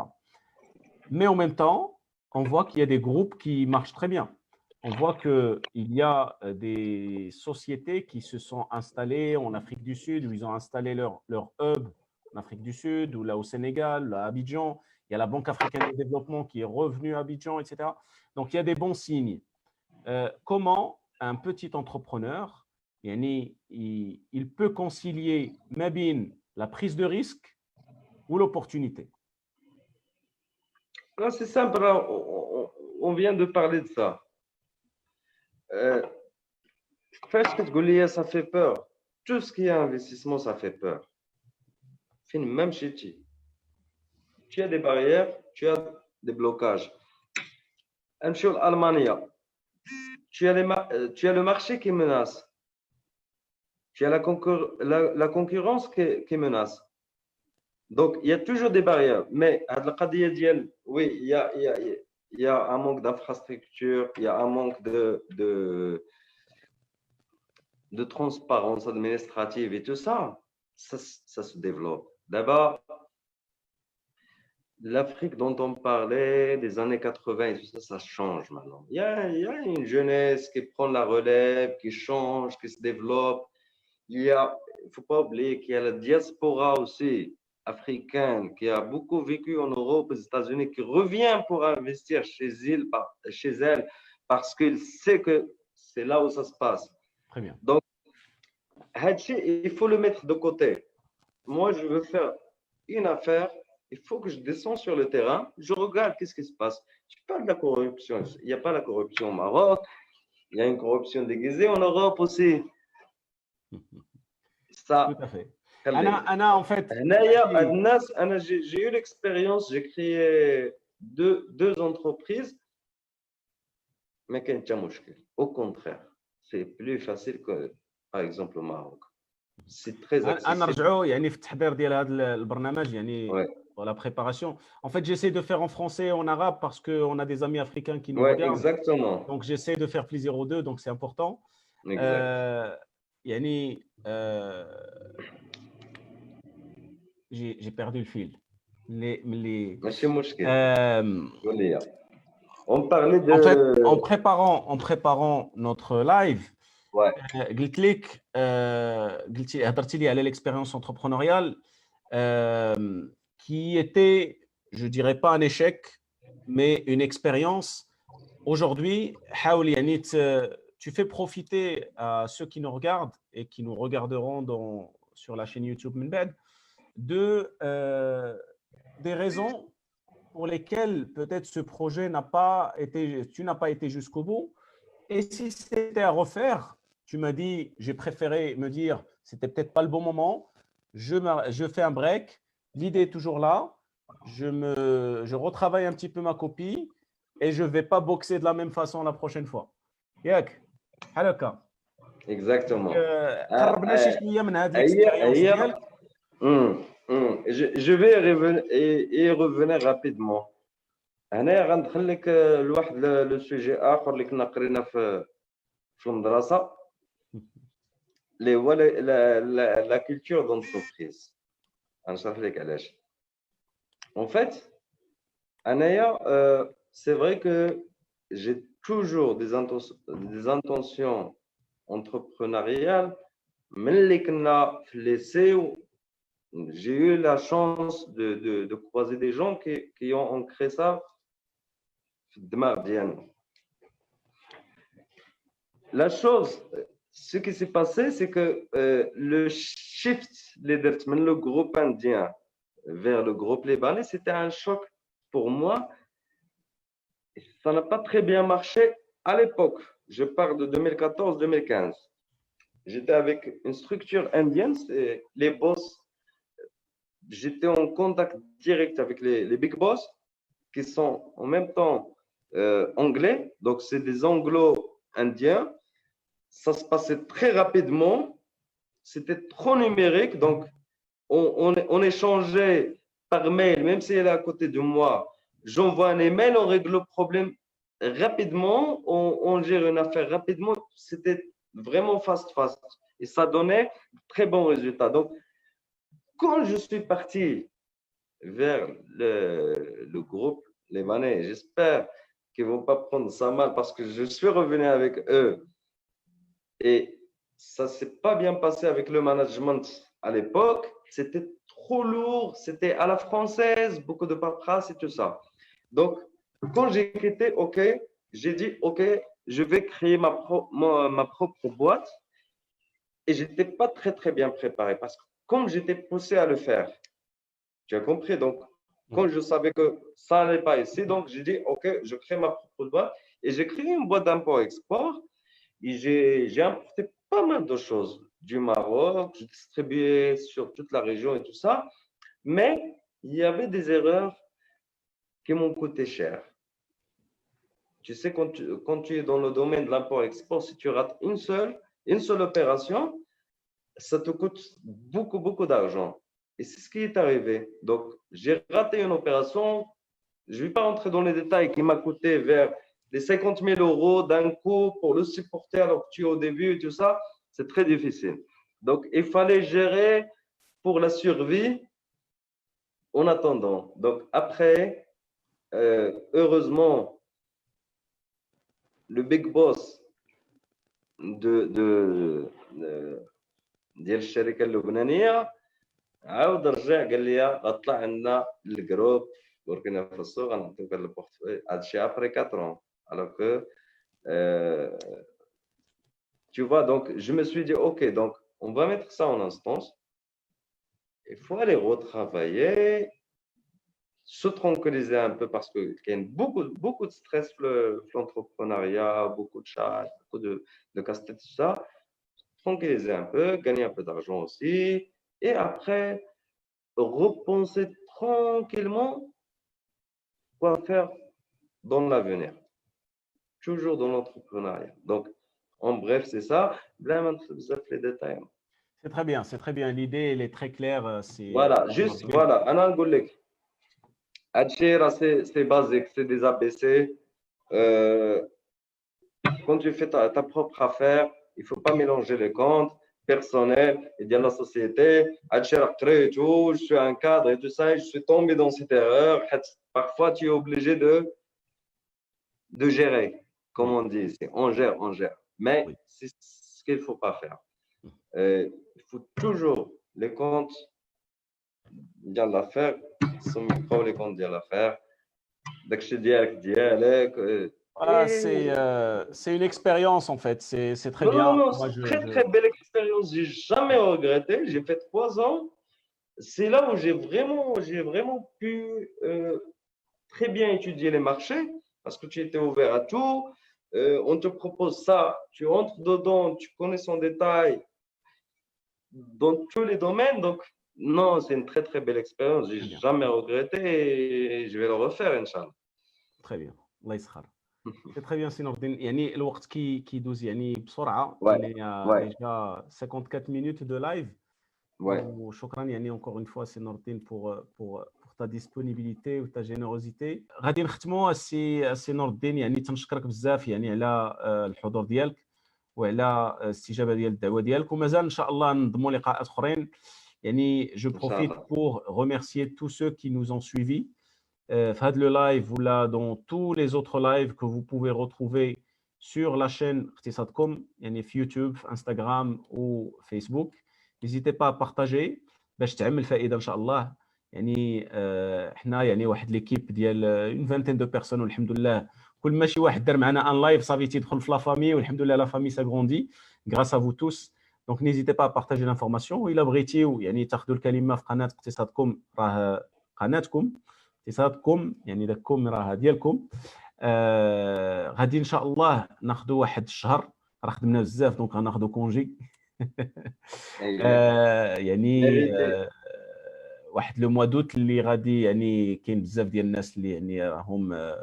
Mais en même temps, on voit qu'il y a des groupes qui marchent très bien. On voit qu'il y a des sociétés qui se sont installées en Afrique du Sud, où ils ont installé leur hub en Afrique du Sud, ou là au Sénégal, à Abidjan. Il y a la Banque africaine de développement qui est revenue à Abidjan, etc. Donc, il y a des bons signes. Comment un petit entrepreneur, il peut concilier la prise de risque ou l'opportunité? C'est simple, on vient de parler de ça. Ça fait peur. Tout ce qui est investissement, ça fait peur. Même chez tu as des barrières, tu as des blocages. En Allemagne, tu as le marché qui menace. Tu as la concurrence qui menace. Donc, il y a toujours des barrières. Mais, oui, il y a un manque d'infrastructure, il y a un manque de transparence administrative et tout ça, ça se développe. D'abord, l'Afrique dont on parlait des années 80 et tout ça, ça change maintenant. Il y a une jeunesse qui prend la relève, qui change, qui se développe. Il ne faut pas oublier qu'il y a la diaspora aussi africaine qui a beaucoup vécu en Europe, aux États-Unis, qui revient pour investir chez elle parce qu'il sait que c'est là où ça se passe. Très bien. Donc, il faut le mettre de côté. Moi, je veux faire une affaire. Il faut que je descende sur le terrain. Je regarde qu'est-ce qui se passe. Je parle de la corruption. Il n'y a pas la corruption au Maroc. Il y a une corruption déguisée en Europe aussi. Ça, tout à fait. Anna, en fait, j'ai eu l'expérience, j'ai créé deux entreprises, mais au contraire, c'est plus facile que, par exemple, au Maroc. C'est très accessible. نرجعوا يعني في التحضير ديال هذا البرنامج يعني pour la préparation. En fait, j'essaie de faire en français et en arabe parce qu'on a des amis africains qui nous regardent. Exactement. Donc, j'essaie de faire plaisir aux deux, donc c'est important. يعني j'ai perdu le fil. On parlait de... En fait, en préparant notre live, قلت لك هضرتي لي على l'expérience entrepreneuriale qui était, je dirais pas un échec, mais une expérience. Aujourd'hui, حاول يعني tu fais profiter à ceux qui nous regardent et qui nous regarderont sur la chaîne YouTube من بعد des raisons pour lesquelles peut-être ce projet tu n'as pas été jusqu'au bout. Et si c'était à refaire, tu m'as dit, j'ai préféré me dire, c'était peut-être pas le bon moment, je fais un break, l'idée est toujours là, je retravaille un petit peu ma copie et je vais pas boxer de la même façon la prochaine fois. Yak, halaka. Exactement. قربنا شي شويه من هذه l'expérience ديالك. Je vais revenir rapidement. هنا غندخل لك لواحد لو سوجي اخر اللي كنا قرينا في المدرسه اللي هو لا كولتور دونتربريز. غنشرح لك علاش. En fait, انايا c'est vrai que j'ai toujours des intentions entrepreneuriales. من اللي كنا في الليسي j'ai eu la chance de croiser des gens qui ont ancré ça de ma vie. La chose, ce qui s'est passé, c'est que le shift le groupe indien vers le groupe libanais, c'était un choc pour moi. Ça n'a pas très bien marché à l'époque. Je parle de 2014-2015. J'étais avec une structure indienne, c'est les boss. J'étais en contact direct avec les big boss qui sont en même temps anglais, donc c'est des anglo-indiens. Ça se passait très rapidement, c'était trop numérique, donc on échangeait par mail, même si elle est à côté de moi. J'envoie un email, on règle le problème rapidement, on gère une affaire rapidement. C'était vraiment fast. Et ça donnait très bons résultats. Donc, quand je suis parti vers le groupe libanais, j'espère qu'ils ne vont pas prendre ça mal parce que je suis revenu avec eux et ça ne s'est pas bien passé avec le management à l'époque. C'était trop lourd, c'était à la française, beaucoup de paperasse et tout ça. Donc, quand j'ai quitté, j'ai dit, je vais créer ma propre boîte et je n'étais pas très bien préparé parce que comme j'étais poussé à le faire, tu as compris. Donc, quand je savais que ça n'allait pas ici, donc j'ai dit, je crée ma propre boîte et j'ai créé une boîte d'import-export et j'ai importé pas mal de choses du Maroc, je distribuais sur toute la région et tout ça, mais il y avait des erreurs qui m'ont coûté cher. Tu sais, quand tu es dans le domaine de l'import-export, si tu rates une seule opération, ça te coûte beaucoup, beaucoup d'argent. Et c'est ce qui est arrivé. Donc, j'ai raté une opération. Je ne vais pas rentrer dans les détails, qui m'a coûté vers les 50 000 euros d'un coup pour le supporter alors que tu es au début et tout ça. C'est très difficile. Donc, il fallait gérer pour la survie en attendant. Donc, après, heureusement, le big boss ديال الشركه اللبنانيه عاود رجع قال لي غطلع عندنا الجروب بوركينا فاسو غنعطيوك البورتفوي هادشي ابري 4 ans alors que tu vois. Donc je me suis dit ok, donc on va mettre ça en instance, il faut aller retravailler, se tranquilliser un peu parce qu'il y a beaucoup de stress l'entrepreneuriat, beaucoup de charges, beaucoup de casse-tête, tout ça. Tranquilliser un peu, gagner un peu d'argent aussi, et après repenser tranquillement quoi faire dans l'avenir, toujours dans l'entrepreneuriat. Donc en bref, c'est ça. Là maintenant vous avez les détails. C'est très bien, l'idée elle est très claire. Voilà, juste voilà, انا نقول لك هادشي راه c'est basique, c'est des ABC. Quand tu fais ta propre affaire, il ne faut pas mélanger les comptes personnels et de la société. Je suis un cadre et tout ça, et je suis tombé dans cette erreur. Parfois, tu es obligé de gérer, comme on dit ici. On gère. Mais c'est ce qu'il ne faut pas faire. Il faut toujours les comptes de l'affaire, les comptes de l'affaire. Voilà, c'est une expérience en fait, c'est très bien. Non, c'est très belle expérience. J'ai jamais regretté. J'ai fait 3 ans. C'est là où j'ai vraiment pu très bien étudier les marchés parce que tu étais ouvert à tout. On te propose ça, tu entres dedans, tu connais son détail dans tous les domaines. Donc, non, c'est une très belle expérience. J'ai jamais regretté et je vais le refaire, Inch'Allah. Très bien. Allah يسخر. C'est très bien, سي نور الدين. يعني الوقت كيدوز يعني بسرعه. déjà 54 minutes de live. وشكرا يعني encore une fois سي نور الدين pour ta disponibilité و ta générosité. غادي نختموا سي نور الدين. يعني تنشكرك بزاف يعني على الحضور ديالك وعلى الاستجابه ديال الدعوه ديالك، ومازال ان شاء الله ننظموا لقاءات اخرين. يعني je profite pour remercier tous ceux qui nous ont suivis في le live ou là dans tous les autres lives que vous pouvez retrouver sur la chaîne اقتصادكم يعني في يوتيوب، في انستغرام ou فيسبوك. n'hésitez pas à partager باش تعمل فائده ان شاء الله. يعني احنا يعني واحد ليكيب ديال une vingtaine de personnes والحمد لله كل ما شي واحد دار معنا ان لايف صافي تيدخل في لا فامي والحمد لله لا فامي s'agrandit grâce à vous tous. donc n'hésitez pas à partager l'information. وإلا بغيتيو يعني تاخذوا الكلمه في قناه اقتصادكم، راه قناتكم اقتصادكم يعني داكم راه ديالكم. غادي ان شاء الله ناخذوا واحد الشهر، راه خدمنا بزاف دونك غناخذوا كونجي. يعني واحد لو موا دوت اللي غادي يعني كاين بزاف ديال الناس اللي يعني راهم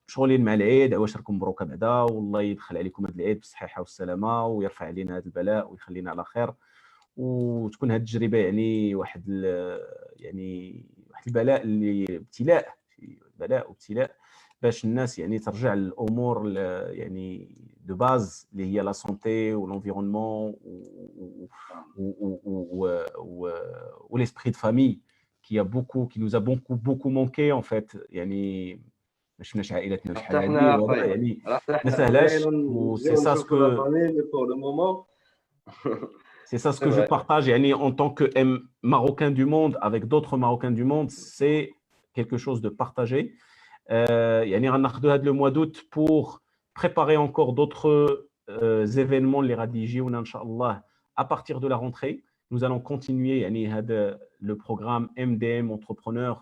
مشغولين مع العيد. واش راكم مبروكه بعدا، والله يدخل عليكم هذا العيد بالصحه والسلامه ويرفع علينا هذا البلاء ويخلينا على خير، وتكون هذه التجربه يعني واحد البلاء اللي بلاء وابتلاء باش الناس يعني ترجع للامور يعني دو باز اللي هي لا سونتي والانفيرونمون و l'esprit de famille qui nous a beaucoup manqué en fait. يعني ما شفناش عائلاتنا شحال هادي الوضع يعني ما سهلاش. وسي سا سكو c'est ça ce que je partage يعني en tant que Marocain du monde avec d'autres Marocains du monde. C'est quelque chose de partagé. يعني غناخذوا هذا le mois d'août pour préparer encore d'autres événements اللي غادي يجيونا ان شاء الله à partir de la rentrée. nous allons continuer يعني هذا le programme MDM entrepreneur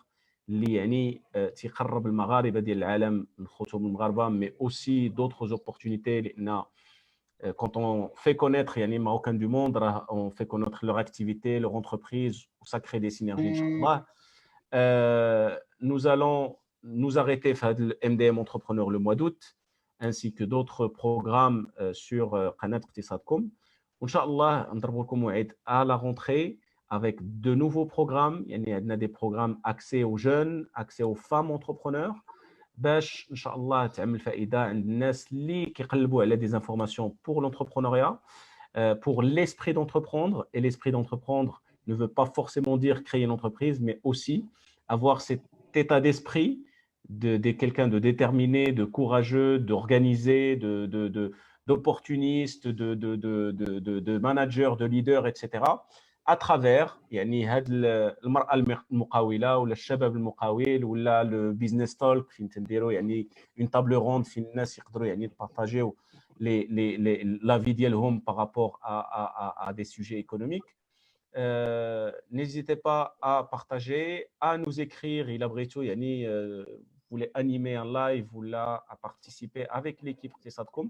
اللي يعني تيقرب المغاربه ديال العالم لخوتهم المغاربه، mais aussi d'autres opportunités لان quand on fait connaître les Marocains du monde, on fait connaître leur activité, leur entreprise, ça crée des synergies, Inch'Allah. Nous allons nous arrêter le MDM Entrepreneur le mois d'août, ainsi que d'autres programmes sur Qanat Iqtisadkoum. Inch'Allah, on à la rentrée avec de nouveaux programmes. Il y a des programmes accès aux jeunes, accès aux femmes entrepreneurs. باش ان شاء الله تعمل فائده عند الناس اللي كيقلبوا على des informations pour l'entrepreneuriat, pour l'esprit d'entreprendre. Et l'esprit d'entreprendre ne veut pas forcément dire créer une entreprise, mais aussi avoir cet état d'esprit de quelqu'un de déterminé, de courageux, d'organisé, d'opportuniste, de manager, de leader, etc. à travers يعني هاد المرأة المقاولة ولا الشباب المقاول ولا le business talk فين تنديروا يعني une table ronde فين الناس يقدروا يعني يبارطاجيو la vie ديالهم par rapport à des sujets économiques. N'hésitez pas à partager, à nous écrire. Il a brétou يعني vous voulez animer un live ou là à participer avec l'équipe اقتصادكم.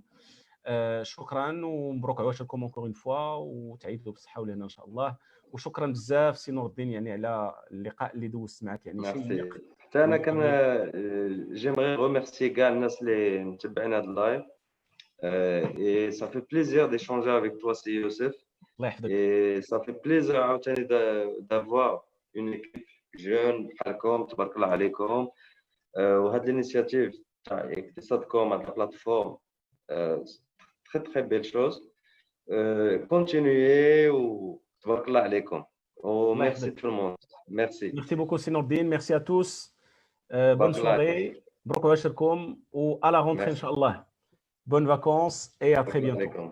شكرا ومبروك عواشركم encore une fois وتعيدوا بالصحه ولهنا ان شاء الله. وشكرا بزاف سي نور الدين يعني على اللقاء اللي دوزت معك يعني شيق. حتى انا كان جيمغي ريميرسي كاع الناس اللي متبعين هذا اللايف et ça fait plaisir d'échanger avec toi سي يوسف. الله يحفظك. et ça fait plaisir عاوتاني d'avoir une équipe jeune بحالكم تبارك الله عليكم. وهاد الانيشياتيف تاع اقتصادكم هاد البلاتفورم très très belle chose. Continuez ou tabarkallah alaykoum. Oh, merci tout le monde. Merci. Merci beaucoup Sinordine, merci à tous. Bonne soirée. Brok washirkoum ou à la rentrée inchallah. Bonnes vacances et à très bientôt.